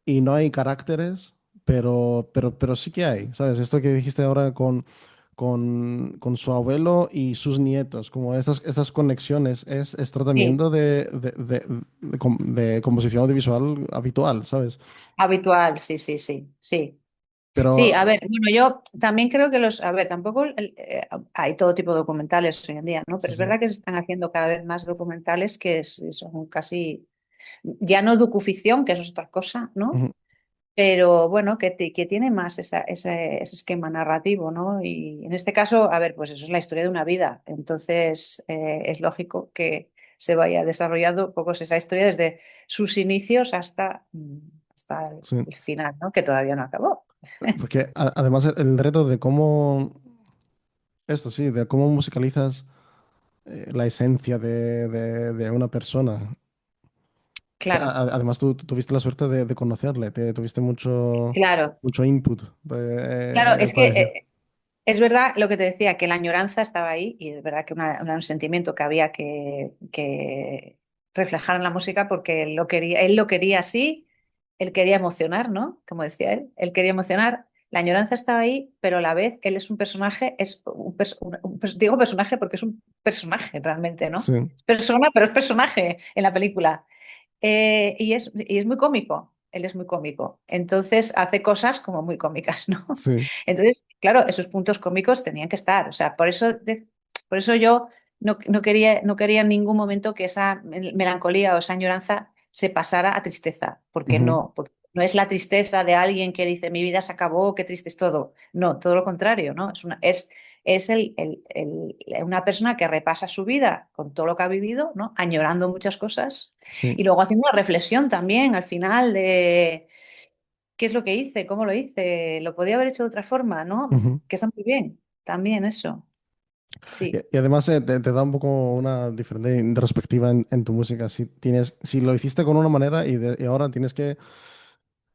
Speaker 1: y no hay caracteres, pero sí que hay, ¿sabes? Esto que dijiste ahora con su abuelo y sus nietos, como esas conexiones, es
Speaker 2: Sí,
Speaker 1: tratamiento de composición audiovisual habitual, ¿sabes?
Speaker 2: habitual, sí, sí, sí, sí.
Speaker 1: Pero,
Speaker 2: Sí, a ver, bueno, yo también creo que a ver, tampoco hay todo tipo de documentales hoy en día, ¿no?
Speaker 1: sí,
Speaker 2: Pero es
Speaker 1: sí.
Speaker 2: verdad que se están haciendo cada vez más documentales que son casi, ya no docuficción, que eso es otra cosa, ¿no?
Speaker 1: Ujú,
Speaker 2: Pero bueno, que tiene más ese esquema narrativo, ¿no? Y en este caso, a ver, pues eso es la historia de una vida. Entonces, es lógico que se vaya desarrollando un poco esa historia desde sus inicios hasta
Speaker 1: sí.
Speaker 2: el final, ¿no? Que todavía no acabó.
Speaker 1: Porque además el reto de cómo, esto sí, de cómo musicalizas la esencia de una persona. Que
Speaker 2: Claro,
Speaker 1: además tú tuviste la suerte de conocerle, tuviste
Speaker 2: claro,
Speaker 1: mucho input,
Speaker 2: claro, es que
Speaker 1: parecía.
Speaker 2: es verdad lo que te decía, que la añoranza estaba ahí y es verdad que un sentimiento que había que reflejar en la música porque él lo quería así, él quería emocionar, ¿no? Como decía él quería emocionar. La añoranza estaba ahí, pero a la vez él es un personaje, digo personaje porque es un personaje realmente, ¿no?
Speaker 1: Sí,
Speaker 2: Es persona, pero es personaje en la película. Y es muy cómico, él es muy cómico. Entonces hace cosas como muy cómicas, ¿no?
Speaker 1: sí.
Speaker 2: Entonces, claro, esos puntos cómicos tenían que estar. O sea, por eso yo no quería en ningún momento que esa melancolía o esa añoranza se pasara a tristeza,
Speaker 1: Ujú,
Speaker 2: porque no es la tristeza de alguien que dice mi vida se acabó, qué triste es todo. No, todo lo contrario, ¿no? Es una persona que repasa su vida con todo lo que ha vivido, ¿no? Añorando muchas cosas
Speaker 1: sí.
Speaker 2: y luego haciendo una reflexión también al final de qué es lo que hice, cómo lo hice, lo podía haber hecho de otra forma, ¿no?
Speaker 1: Ujú.
Speaker 2: Que está muy bien, también eso, sí.
Speaker 1: Y además te da un poco una diferente introspectiva en tu música. Si lo hiciste con una manera y ahora tienes que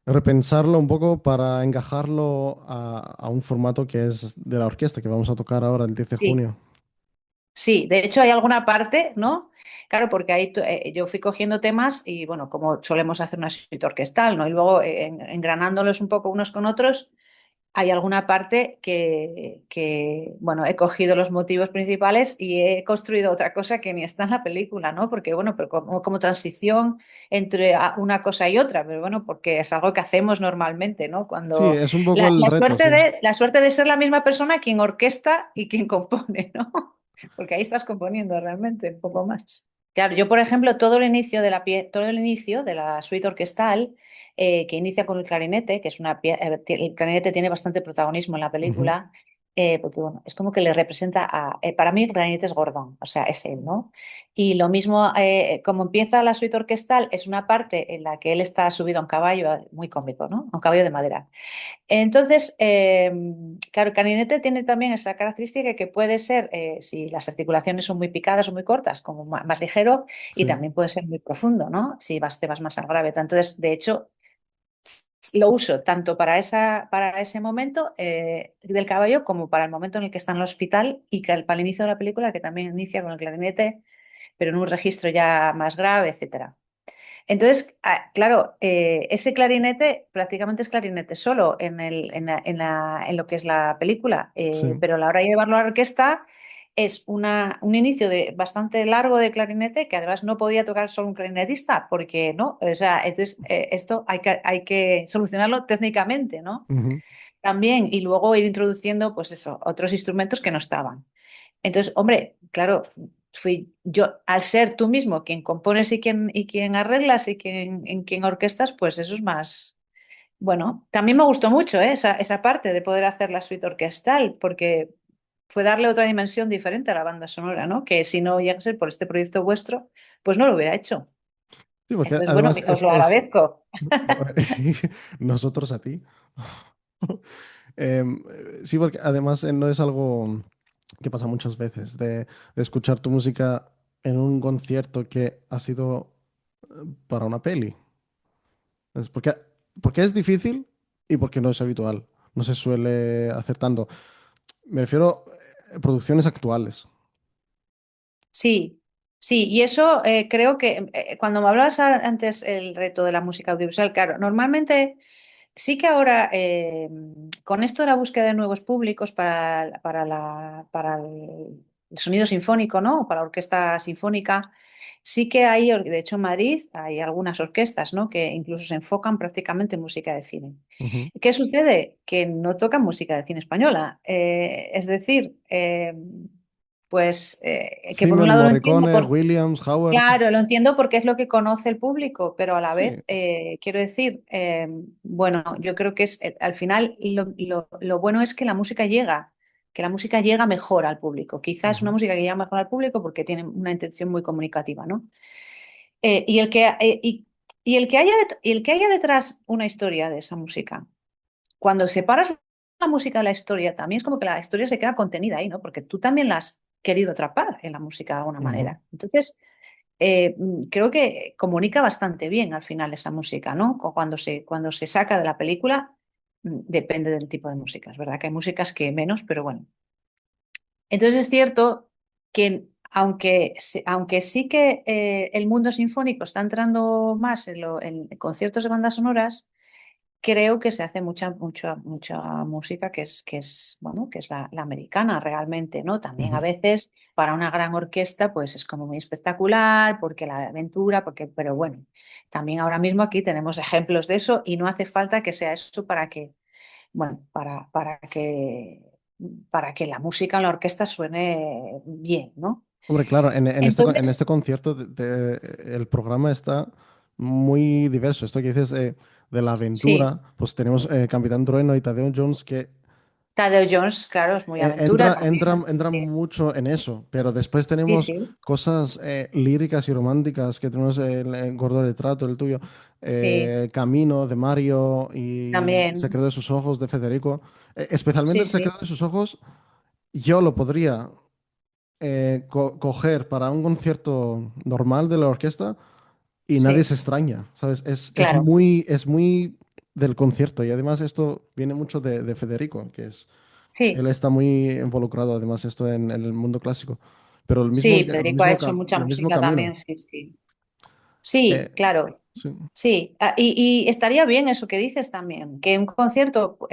Speaker 1: repensarlo un poco para encajarlo a un formato que es de la orquesta que vamos a tocar ahora el 10 de
Speaker 2: Sí,
Speaker 1: junio.
Speaker 2: sí, de hecho hay alguna parte, ¿no? Claro, porque ahí yo fui cogiendo temas y bueno, como solemos hacer una suite orquestal, ¿no? Y luego engranándolos un poco unos con otros, hay alguna parte bueno, he cogido los motivos principales y he construido otra cosa que ni está en la película, ¿no? Porque, bueno, pero como transición entre una cosa y otra, pero bueno, porque es algo que hacemos normalmente, ¿no?
Speaker 1: Sí,
Speaker 2: Cuando
Speaker 1: es un poco
Speaker 2: la,
Speaker 1: el
Speaker 2: la
Speaker 1: reto,
Speaker 2: suerte
Speaker 1: sí.
Speaker 2: de, la suerte de ser la misma persona quien orquesta y quien compone, ¿no? Porque ahí estás componiendo realmente un poco más. Claro, yo, por ejemplo, todo el inicio de la suite orquestal que inicia con el clarinete, que es el clarinete tiene bastante protagonismo en la
Speaker 1: Ujú,
Speaker 2: película, porque bueno, es como que le representa para mí el clarinete es Gordon, o sea, es él, ¿no? Y lo mismo, como empieza la suite orquestal, es una parte en la que él está subido a un caballo, muy cómico, ¿no? A un caballo de madera. Entonces, claro, el clarinete tiene también esa característica que puede ser, si las articulaciones son muy picadas o muy cortas, como más, ligero, y
Speaker 1: Sí,
Speaker 2: también puede ser muy profundo, ¿no? Si te vas más al grave. Entonces, de hecho, lo uso tanto para ese momento del caballo como para el momento en el que está en el hospital y que para el inicio de la película, que también inicia con el clarinete, pero en un registro ya más grave, etcétera. Entonces, claro, ese clarinete prácticamente es clarinete solo en lo que es la película,
Speaker 1: sí.
Speaker 2: pero a la hora de llevarlo a la orquesta es un inicio bastante largo de clarinete que además no podía tocar solo un clarinetista, porque no, o sea, entonces esto hay que solucionarlo técnicamente, ¿no?
Speaker 1: Ujú.
Speaker 2: También, y luego ir introduciendo, pues eso, otros instrumentos que no estaban. Entonces, hombre, claro, fui yo, al ser tú mismo quien compones y quien arreglas y en quien orquestas, pues eso es más. Bueno, también me gustó mucho, esa parte de poder hacer la suite orquestal, porque fue darle otra dimensión diferente a la banda sonora, ¿no? Que si no llegase por este proyecto vuestro, pues no lo hubiera hecho.
Speaker 1: Sí, porque
Speaker 2: Entonces, bueno,
Speaker 1: además
Speaker 2: os lo agradezco.
Speaker 1: nosotros a ti. Sí, porque además no es algo que pasa muchas veces, de escuchar tu música en un concierto que ha sido para una peli. Es porque es difícil y porque no es habitual. No se suele hacer tanto. Me refiero a producciones actuales.
Speaker 2: Sí, sí, y eso creo que cuando me hablabas antes el reto de la música audiovisual, claro, normalmente sí que ahora con esto de la búsqueda de nuevos públicos para el sonido sinfónico, ¿no? Para la orquesta sinfónica, sí que hay, de hecho en Madrid hay algunas orquestas, ¿no? Que incluso se enfocan prácticamente en música de cine.
Speaker 1: Ujú.
Speaker 2: ¿Qué sucede? Que no tocan música de cine española. Es decir, pues que por un
Speaker 1: Zimmer,
Speaker 2: lado lo entiendo,
Speaker 1: Morricone, Williams, Howard.
Speaker 2: claro, lo entiendo porque es lo que conoce el público, pero a la vez,
Speaker 1: Sí.
Speaker 2: quiero decir, bueno, yo creo que al final lo bueno es que la música llega mejor al público. Quizás es una
Speaker 1: Ujú.
Speaker 2: música que llega mejor al público porque tiene una intención muy comunicativa, ¿no? Y el que haya detrás una historia de esa música cuando separas la música de la historia, también es como que la historia se queda contenida ahí, ¿no? Porque tú también la has querido atrapar en la música de alguna
Speaker 1: Ujú.
Speaker 2: manera. Entonces, creo que comunica bastante bien al final esa música, ¿no? O cuando se saca de la película, depende del tipo de música. Es verdad que hay músicas que menos, pero bueno. Entonces es cierto que aunque sí que el mundo sinfónico está entrando más en conciertos de bandas sonoras, creo que se hace mucha música bueno, que es la americana realmente, ¿no? También a
Speaker 1: Ujú.
Speaker 2: veces para una gran orquesta, pues es como muy espectacular, porque la aventura, pero bueno, también ahora mismo aquí tenemos ejemplos de eso y no hace falta que sea eso bueno, para que la música en la orquesta suene bien, ¿no?
Speaker 1: Hombre, claro, en
Speaker 2: Entonces,
Speaker 1: este concierto el programa está muy diverso. Esto que dices de la
Speaker 2: sí,
Speaker 1: aventura, pues tenemos Capitán Trueno y Tadeo Jones que
Speaker 2: Tadeo Jones, claro, es muy aventura también.
Speaker 1: entra
Speaker 2: Sí,
Speaker 1: mucho en eso, pero después
Speaker 2: sí,
Speaker 1: tenemos
Speaker 2: sí,
Speaker 1: cosas líricas y románticas que tenemos el Gordo Retrato, el tuyo,
Speaker 2: sí,
Speaker 1: Camino de Mario y El
Speaker 2: también.
Speaker 1: secreto de sus ojos de Federico. Especialmente
Speaker 2: Sí,
Speaker 1: El secreto
Speaker 2: sí,
Speaker 1: de sus ojos, yo lo podría coger para un concierto normal de la orquesta y nadie se
Speaker 2: sí,
Speaker 1: extraña, ¿sabes?
Speaker 2: claro.
Speaker 1: Es muy del concierto y además esto viene mucho de Federico, él
Speaker 2: Sí,
Speaker 1: está muy involucrado además esto en el mundo clásico, pero
Speaker 2: sí, Federico ha hecho mucha
Speaker 1: el mismo
Speaker 2: música
Speaker 1: camino.
Speaker 2: también, sí, sí.
Speaker 1: Eh,
Speaker 2: Sí, claro,
Speaker 1: sí,
Speaker 2: sí. Y estaría bien eso que dices también, que en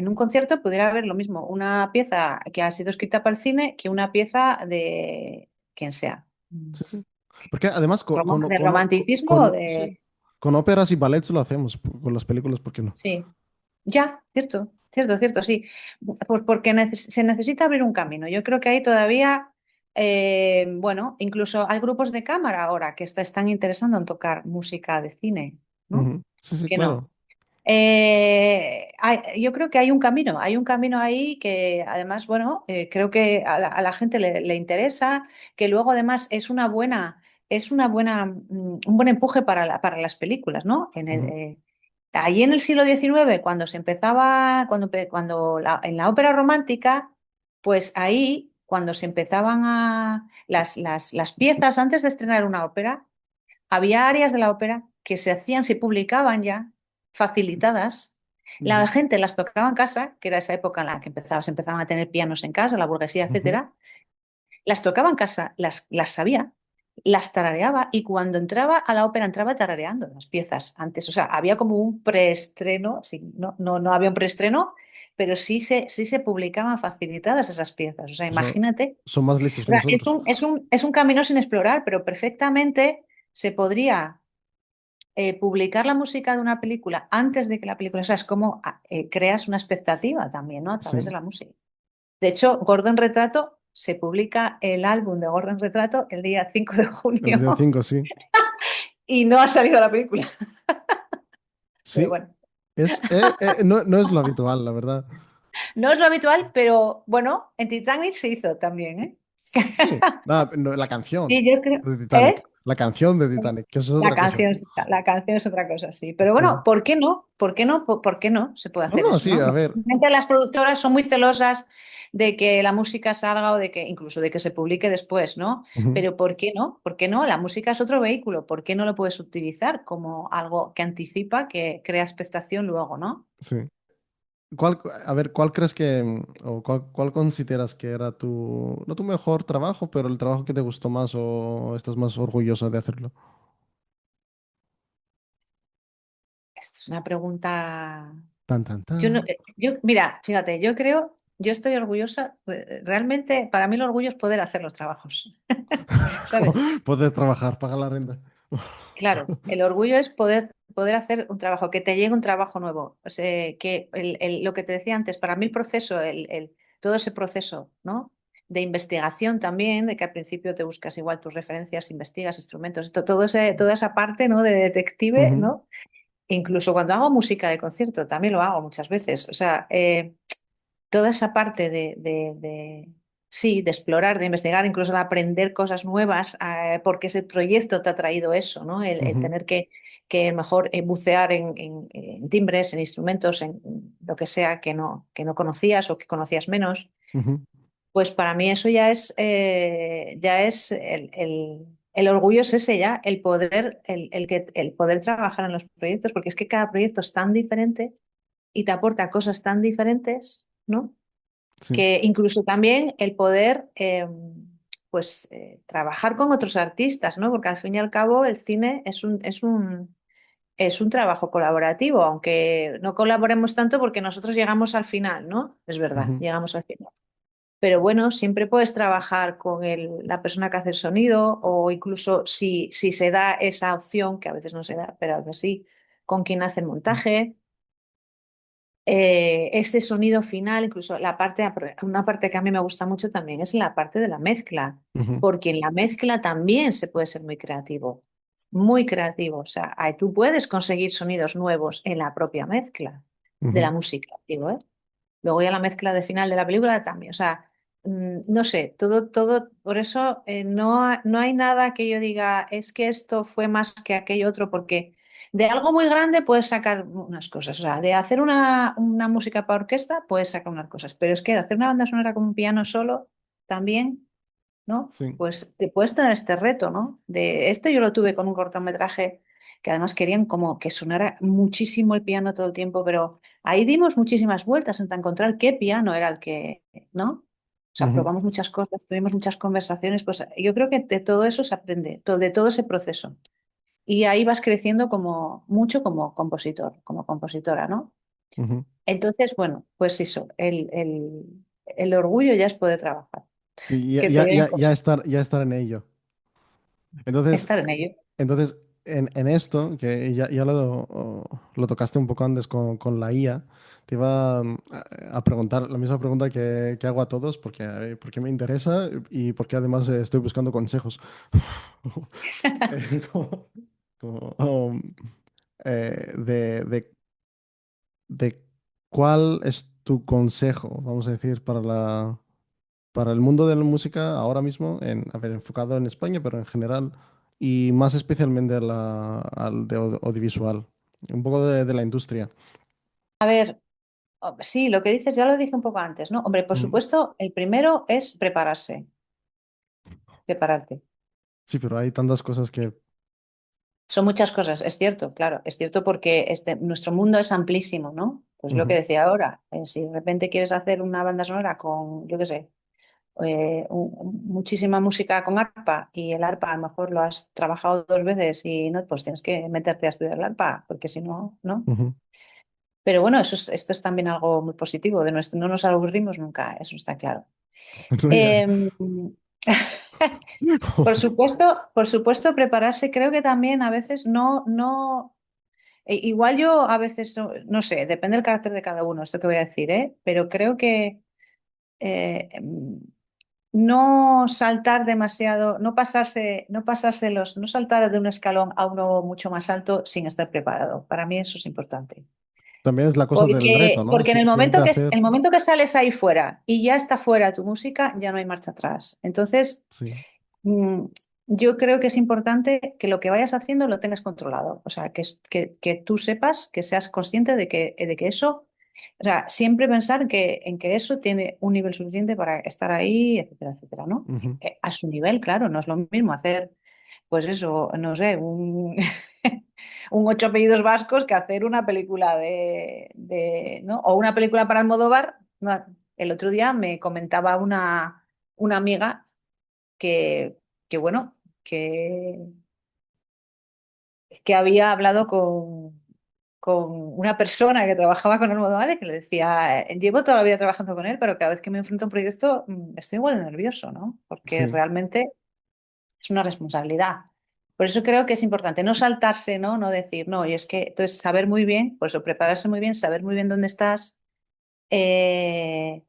Speaker 2: un concierto pudiera haber lo mismo, una pieza que ha sido escrita para el cine que una pieza de quien sea.
Speaker 1: sí, sí. Porque además
Speaker 2: De romanticismo o
Speaker 1: sí,
Speaker 2: de.
Speaker 1: con óperas y ballets lo hacemos, con las películas, ¿por qué no?
Speaker 2: Sí, ya, cierto, cierto, cierto, sí. Pues porque se necesita abrir un camino. Yo creo que ahí todavía, bueno, incluso hay grupos de cámara ahora que están interesando en tocar música de cine, ¿no?
Speaker 1: Ujú. Sí,
Speaker 2: ¿Por
Speaker 1: sí,
Speaker 2: qué no?
Speaker 1: claro.
Speaker 2: Yo creo que hay un camino ahí que además, bueno, creo que a la gente le interesa, que luego además es una buena, un buen empuje para, para las películas, ¿no?
Speaker 1: Ujú,
Speaker 2: Ahí en el siglo XIX, cuando se empezaba, en la ópera romántica, pues ahí, cuando se empezaban a las piezas antes de estrenar una ópera, había áreas de la ópera que se hacían, se publicaban ya, facilitadas. La
Speaker 1: ujú,
Speaker 2: gente las tocaba en casa, que era esa época en la que se empezaban a tener pianos en casa, la burguesía,
Speaker 1: ujú.
Speaker 2: etcétera. Las tocaba en casa, las sabía, las tarareaba y cuando entraba a la ópera entraba tarareando las piezas antes. O sea, había como un preestreno, sí, no había un preestreno, pero sí se publicaban facilitadas esas piezas. O sea,
Speaker 1: O sea,
Speaker 2: imagínate.
Speaker 1: son más listos
Speaker 2: O
Speaker 1: que
Speaker 2: sea,
Speaker 1: nosotros.
Speaker 2: es un camino sin explorar, pero perfectamente se podría publicar la música de una película antes de que la película, o sea, es como creas una expectativa también, ¿no? A través de
Speaker 1: Sí,
Speaker 2: la música. De hecho, Gordon Retrato se publica el álbum de Gordon Retrato el día 5 de
Speaker 1: el
Speaker 2: junio
Speaker 1: día 5 sí.
Speaker 2: y no ha salido la película. Pero
Speaker 1: Sí,
Speaker 2: bueno,
Speaker 1: no, no es lo habitual, la verdad.
Speaker 2: no es lo habitual, pero bueno, en Titanic se hizo también, ¿eh?
Speaker 1: Sí, nada, no, la canción
Speaker 2: Sí, yo creo.
Speaker 1: de Titanic.
Speaker 2: ¿Eh?
Speaker 1: La canción de Titanic, que eso es otra cosa.
Speaker 2: La canción es otra cosa, sí. Pero bueno,
Speaker 1: Sí.
Speaker 2: ¿por qué no? ¿Por qué no? ¿Por qué no se puede
Speaker 1: No,
Speaker 2: hacer
Speaker 1: no,
Speaker 2: eso,
Speaker 1: sí,
Speaker 2: no?
Speaker 1: a ver.
Speaker 2: Normalmente las productoras son muy celosas de que la música salga o de que incluso de que se publique después, ¿no?
Speaker 1: Ujú,
Speaker 2: Pero ¿por qué no? ¿Por qué no? La música es otro vehículo. ¿Por qué no lo puedes utilizar como algo que anticipa, que crea expectación luego, ¿no?
Speaker 1: sí. A ver, ¿cuál crees que, o cuál consideras que era tu, no tu mejor trabajo, pero el trabajo que te gustó más o estás más orgullosa de hacerlo?
Speaker 2: Esto es una pregunta.
Speaker 1: Tan, tan,
Speaker 2: Yo no,
Speaker 1: tan.
Speaker 2: mira, fíjate, yo estoy orgullosa. Realmente, para mí el orgullo es poder hacer los trabajos, ¿sabes?
Speaker 1: Poder trabajar, pagar la renta.
Speaker 2: Claro, el orgullo es poder hacer un trabajo, que te llegue un trabajo nuevo. O sea, que lo que te decía antes, para mí el proceso, todo ese proceso, ¿no? De investigación también, de que al principio te buscas igual tus referencias, investigas instrumentos, toda esa parte, ¿no? De detective,
Speaker 1: Ujú,
Speaker 2: ¿no? Incluso cuando hago música de concierto, también lo hago muchas veces. O sea, toda esa parte sí, de explorar, de investigar, incluso de aprender cosas nuevas, porque ese proyecto te ha traído eso, ¿no? El
Speaker 1: ujú,
Speaker 2: tener que mejor bucear en timbres, en instrumentos, en lo que sea que no conocías o que conocías menos,
Speaker 1: ujú,
Speaker 2: pues para mí eso ya es el orgullo es ese ya, el poder trabajar en los proyectos, porque es que cada proyecto es tan diferente y te aporta cosas tan diferentes, ¿no?
Speaker 1: sí.
Speaker 2: Que incluso también el poder trabajar con otros artistas, ¿no? Porque al fin y al cabo el cine es un trabajo colaborativo, aunque no colaboremos tanto porque nosotros llegamos al final, ¿no? Es verdad,
Speaker 1: Ujú,
Speaker 2: llegamos al final. Pero bueno, siempre puedes trabajar con la persona que hace el sonido o incluso si se da esa opción, que a veces no se da, pero a veces sí, con quien hace el montaje este sonido final, incluso una parte que a mí me gusta mucho también es la parte de la mezcla,
Speaker 1: ujú,
Speaker 2: porque en la mezcla también se puede ser muy creativo. O sea, tú puedes conseguir sonidos nuevos en la propia mezcla de la
Speaker 1: ujú,
Speaker 2: música, digo, ¿eh? Luego ya la mezcla de final de la película también. O sea, no sé, por eso no hay nada que yo diga, es que esto fue más que aquello otro, porque de algo muy grande puedes sacar unas cosas. O sea, de hacer una música para orquesta puedes sacar unas cosas, pero es que de hacer una banda sonora con un piano solo también, ¿no?
Speaker 1: sí.
Speaker 2: Pues te puedes tener este reto, ¿no? De esto yo lo tuve con un cortometraje que además querían como que sonara muchísimo el piano todo el tiempo, pero ahí dimos muchísimas vueltas hasta encontrar qué piano era el que, ¿no? O sea,
Speaker 1: Ujú,
Speaker 2: probamos muchas cosas, tuvimos muchas conversaciones, pues yo creo que de todo eso se aprende, de todo ese proceso. Y ahí vas creciendo como mucho como compositor, como compositora, ¿no?
Speaker 1: ujú.
Speaker 2: Entonces, bueno, pues eso, el orgullo ya es poder trabajar,
Speaker 1: Sí,
Speaker 2: que te den
Speaker 1: ya estar en ello. Entonces,
Speaker 2: estar en ello.
Speaker 1: entonces en esto, que ya lo tocaste un poco antes con la IA, te iba a preguntar la misma pregunta que hago a todos, porque me interesa y porque además estoy buscando consejos. Como, como, de de cuál es tu consejo, vamos a decir, para el mundo de la música ahora mismo, a ver, enfocado en España, pero en general, y más especialmente al de audiovisual, un poco de la industria.
Speaker 2: A ver, sí, lo que dices ya lo dije un poco antes, ¿no? Hombre, por
Speaker 1: Mm.
Speaker 2: supuesto, el primero es prepararse, prepararte.
Speaker 1: Sí, pero hay tantas cosas que...
Speaker 2: Son muchas cosas, es cierto, claro, es cierto porque nuestro mundo es amplísimo, ¿no? Pues lo que
Speaker 1: Ujú,
Speaker 2: decía ahora, si de repente quieres hacer una banda sonora con, yo qué sé, muchísima música con arpa y el arpa a lo mejor lo has trabajado 2 veces y no, pues tienes que meterte a estudiar el arpa, porque si no, ¿no?
Speaker 1: ujú.
Speaker 2: Pero bueno, esto es también algo muy positivo, no nos aburrimos nunca, eso está claro.
Speaker 1: No, ya.
Speaker 2: Em, por supuesto, prepararse, creo que también a veces no. Igual yo a veces, no sé, depende del carácter de cada uno, esto que voy a decir, ¿eh? Pero creo que no saltar demasiado, no saltar de un escalón a uno mucho más alto sin estar preparado. Para mí eso es importante.
Speaker 1: También es la cosa del reto,
Speaker 2: Porque,
Speaker 1: ¿no?
Speaker 2: porque en
Speaker 1: Siempre hacer...
Speaker 2: el momento que sales ahí fuera y ya está fuera tu música, ya no hay marcha atrás. Entonces,
Speaker 1: Sí.
Speaker 2: Mm, yo creo que es importante que lo que vayas haciendo lo tengas controlado. O sea, que tú sepas, que seas consciente de que eso, o sea, siempre pensar en que eso tiene un nivel suficiente para estar ahí, etcétera, etcétera, ¿no?
Speaker 1: Ujú.
Speaker 2: A su nivel, claro, no es lo mismo hacer, pues eso, no sé, un ocho apellidos vascos que hacer una película ¿no? O una película para Almodóvar. No, el otro día me comentaba una amiga que, que bueno, que, que había hablado con una persona que trabajaba con Almodóvar y que le decía, llevo toda la vida trabajando con él, pero cada vez que me enfrento a un proyecto estoy igual de nervioso, ¿no? Porque
Speaker 1: Sí.
Speaker 2: realmente es una responsabilidad. Por eso creo que es importante no saltarse, ¿no? No decir, no, y es que, entonces, saber muy bien, por eso prepararse muy bien, saber muy bien dónde estás, eh,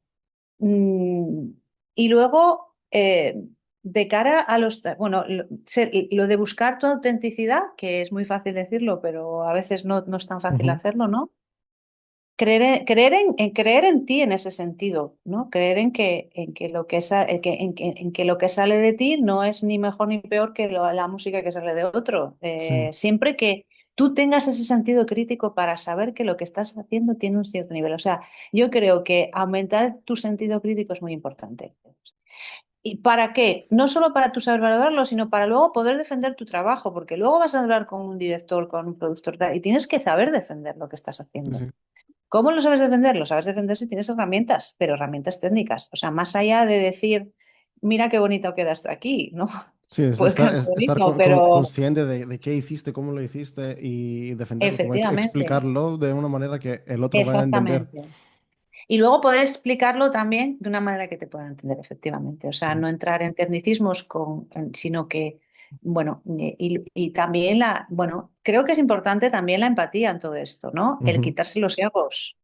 Speaker 2: Mm, y luego, de cara a bueno, lo de buscar tu autenticidad, que es muy fácil decirlo, pero a veces no es tan fácil
Speaker 1: Ujú.
Speaker 2: hacerlo, ¿no? Creer en ti en ese sentido, ¿no? Creer en que lo que, en que lo que sale de ti no es ni mejor ni peor que la música que sale de otro.
Speaker 1: Sí.
Speaker 2: Siempre que tú tengas ese sentido crítico para saber que lo que estás haciendo tiene un cierto nivel. O sea, yo creo que aumentar tu sentido crítico es muy importante. ¿Y para qué? No solo para tú saber valorarlo, sino para luego poder defender tu trabajo, porque luego vas a hablar con un director, con un productor, tal, y tienes que saber defender lo que estás
Speaker 1: Sí,
Speaker 2: haciendo.
Speaker 1: sí.
Speaker 2: ¿Cómo lo sabes defender? Lo sabes defender si tienes herramientas, pero herramientas técnicas. O sea, más allá de decir, mira qué bonito queda esto aquí, ¿no?
Speaker 1: Sí, es
Speaker 2: Puede quedar muy
Speaker 1: estar
Speaker 2: bonito, pero
Speaker 1: consciente de qué hiciste, cómo lo hiciste y defenderlo, como
Speaker 2: efectivamente,
Speaker 1: explicarlo de una manera que el otro vaya a entender.
Speaker 2: exactamente. Y luego poder explicarlo también de una manera que te pueda entender, efectivamente. O sea,
Speaker 1: Sí.
Speaker 2: no entrar en tecnicismos sino que, bueno, y también bueno, creo que es importante también la empatía en todo esto, ¿no? El
Speaker 1: Ujú.
Speaker 2: quitarse los egos.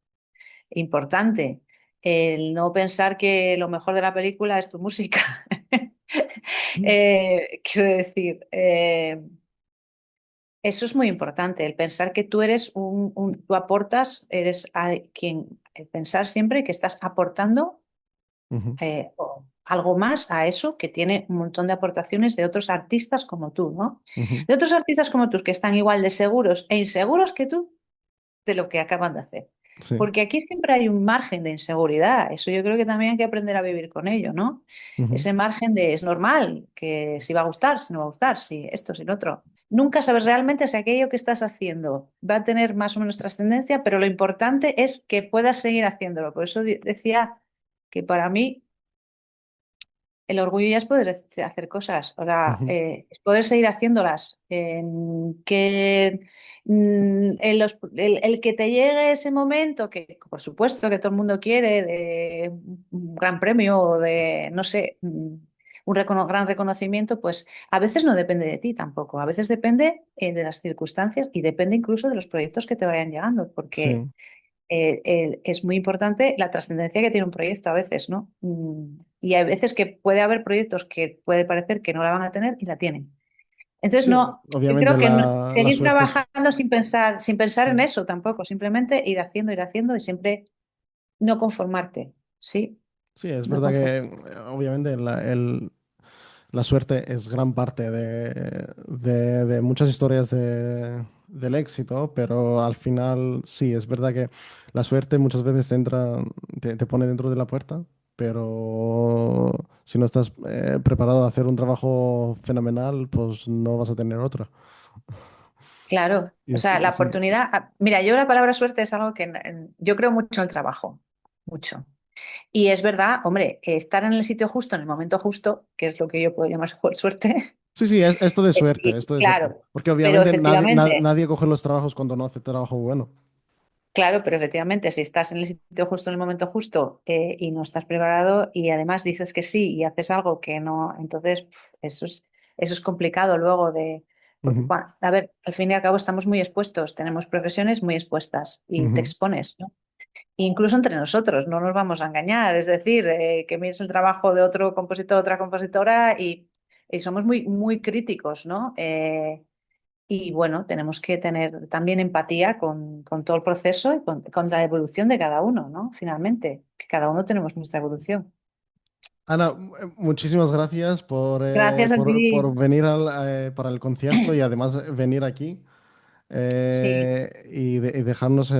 Speaker 2: Importante. El no pensar que lo mejor de la película es tu música. Quiero decir, eso es muy importante, el pensar que tú eres tú aportas, el pensar siempre que estás aportando
Speaker 1: Ujú.
Speaker 2: algo más a eso que tiene un montón de aportaciones de otros artistas como tú, ¿no?
Speaker 1: Ujú.
Speaker 2: De otros artistas como tú que están igual de seguros e inseguros que tú de lo que acaban de hacer.
Speaker 1: Sí.
Speaker 2: Porque aquí siempre hay un margen de inseguridad. Eso yo creo que también hay que aprender a vivir con ello, ¿no?
Speaker 1: Ujú.
Speaker 2: Ese margen de es normal, que si va a gustar, si no va a gustar, si esto, si lo otro. Nunca sabes realmente si aquello que estás haciendo va a tener más o menos trascendencia, pero lo importante es que puedas seguir haciéndolo. Por eso decía que para mí el orgullo ya es poder hacer cosas, o sea,
Speaker 1: Ujú.
Speaker 2: es poder seguir haciéndolas. El que te llegue ese momento, que por supuesto que todo el mundo quiere, de un gran premio o de, no sé, un gran reconocimiento, pues a veces no depende de ti tampoco, a veces depende de las circunstancias y depende incluso de los proyectos que te vayan llegando, porque
Speaker 1: Sí.
Speaker 2: es muy importante la trascendencia que tiene un proyecto a veces, ¿no? Y hay veces que puede haber proyectos que puede parecer que no la van a tener y la tienen. Entonces,
Speaker 1: Sí,
Speaker 2: no, yo
Speaker 1: obviamente
Speaker 2: creo que
Speaker 1: la
Speaker 2: seguir
Speaker 1: suerte es...
Speaker 2: trabajando sin pensar en
Speaker 1: Sí,
Speaker 2: eso tampoco, simplemente ir haciendo y siempre no conformarte, ¿sí?
Speaker 1: sí, es
Speaker 2: No
Speaker 1: verdad que
Speaker 2: conformarte.
Speaker 1: obviamente la suerte es gran parte de muchas historias del éxito, pero al final sí, es verdad que la suerte muchas veces te pone dentro de la puerta, pero si no estás preparado a hacer un trabajo fenomenal, pues no vas a tener otra.
Speaker 2: Claro, o sea, la
Speaker 1: Sí,
Speaker 2: oportunidad, mira, yo la palabra suerte es algo que yo creo mucho en el trabajo, mucho. Y es verdad, hombre, estar en el sitio justo, en el momento justo, que es lo que yo puedo llamar suerte,
Speaker 1: sí, sí, es
Speaker 2: sí,
Speaker 1: esto de suerte.
Speaker 2: claro,
Speaker 1: Porque
Speaker 2: pero
Speaker 1: obviamente
Speaker 2: efectivamente,
Speaker 1: nadie coge los trabajos cuando no hace trabajo bueno.
Speaker 2: claro, pero efectivamente, si estás en el sitio justo, en el momento justo, y no estás preparado y además dices que sí y haces algo que no, entonces eso es complicado luego de... Porque,
Speaker 1: Ujú,
Speaker 2: a ver, al fin y al cabo estamos muy expuestos, tenemos profesiones muy expuestas y te
Speaker 1: ujú.
Speaker 2: expones, ¿no? Incluso entre nosotros, no nos vamos a engañar, es decir, que mires el trabajo de otro compositor, otra compositora y somos muy, muy críticos, ¿no? Y bueno, tenemos que tener también empatía con todo el proceso y con la evolución de cada uno, ¿no? Finalmente, que cada uno tenemos nuestra evolución.
Speaker 1: Ana, muchísimas gracias
Speaker 2: Gracias a
Speaker 1: por
Speaker 2: ti.
Speaker 1: venir para el concierto y además venir aquí
Speaker 2: Sí,
Speaker 1: y dejarnos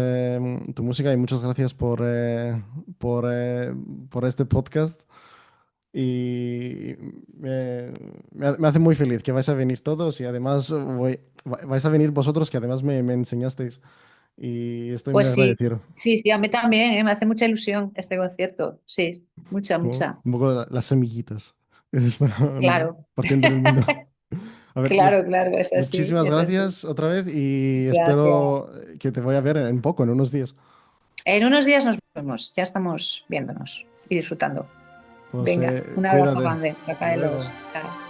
Speaker 1: tu música y muchas gracias por, eh, por este podcast y me hace muy feliz que vais a venir todos y además vais a venir vosotros que además me enseñasteis y estoy muy
Speaker 2: pues sí,
Speaker 1: agradecido.
Speaker 2: sí, sí, a mí también, me hace mucha ilusión este concierto. Sí, mucha,
Speaker 1: Como
Speaker 2: mucha.
Speaker 1: un poco las semillitas que se están
Speaker 2: Claro,
Speaker 1: partiendo en el mundo. A ver,
Speaker 2: claro, claro, es así,
Speaker 1: muchísimas
Speaker 2: es así.
Speaker 1: gracias otra vez y espero
Speaker 2: Gracias.
Speaker 1: que te voy a ver en poco, en unos días.
Speaker 2: En unos días nos vemos, ya estamos viéndonos y disfrutando.
Speaker 1: Pues
Speaker 2: Venga, un abrazo
Speaker 1: cuídate.
Speaker 2: grande,
Speaker 1: Hasta luego.
Speaker 2: Rafaelos. Chao.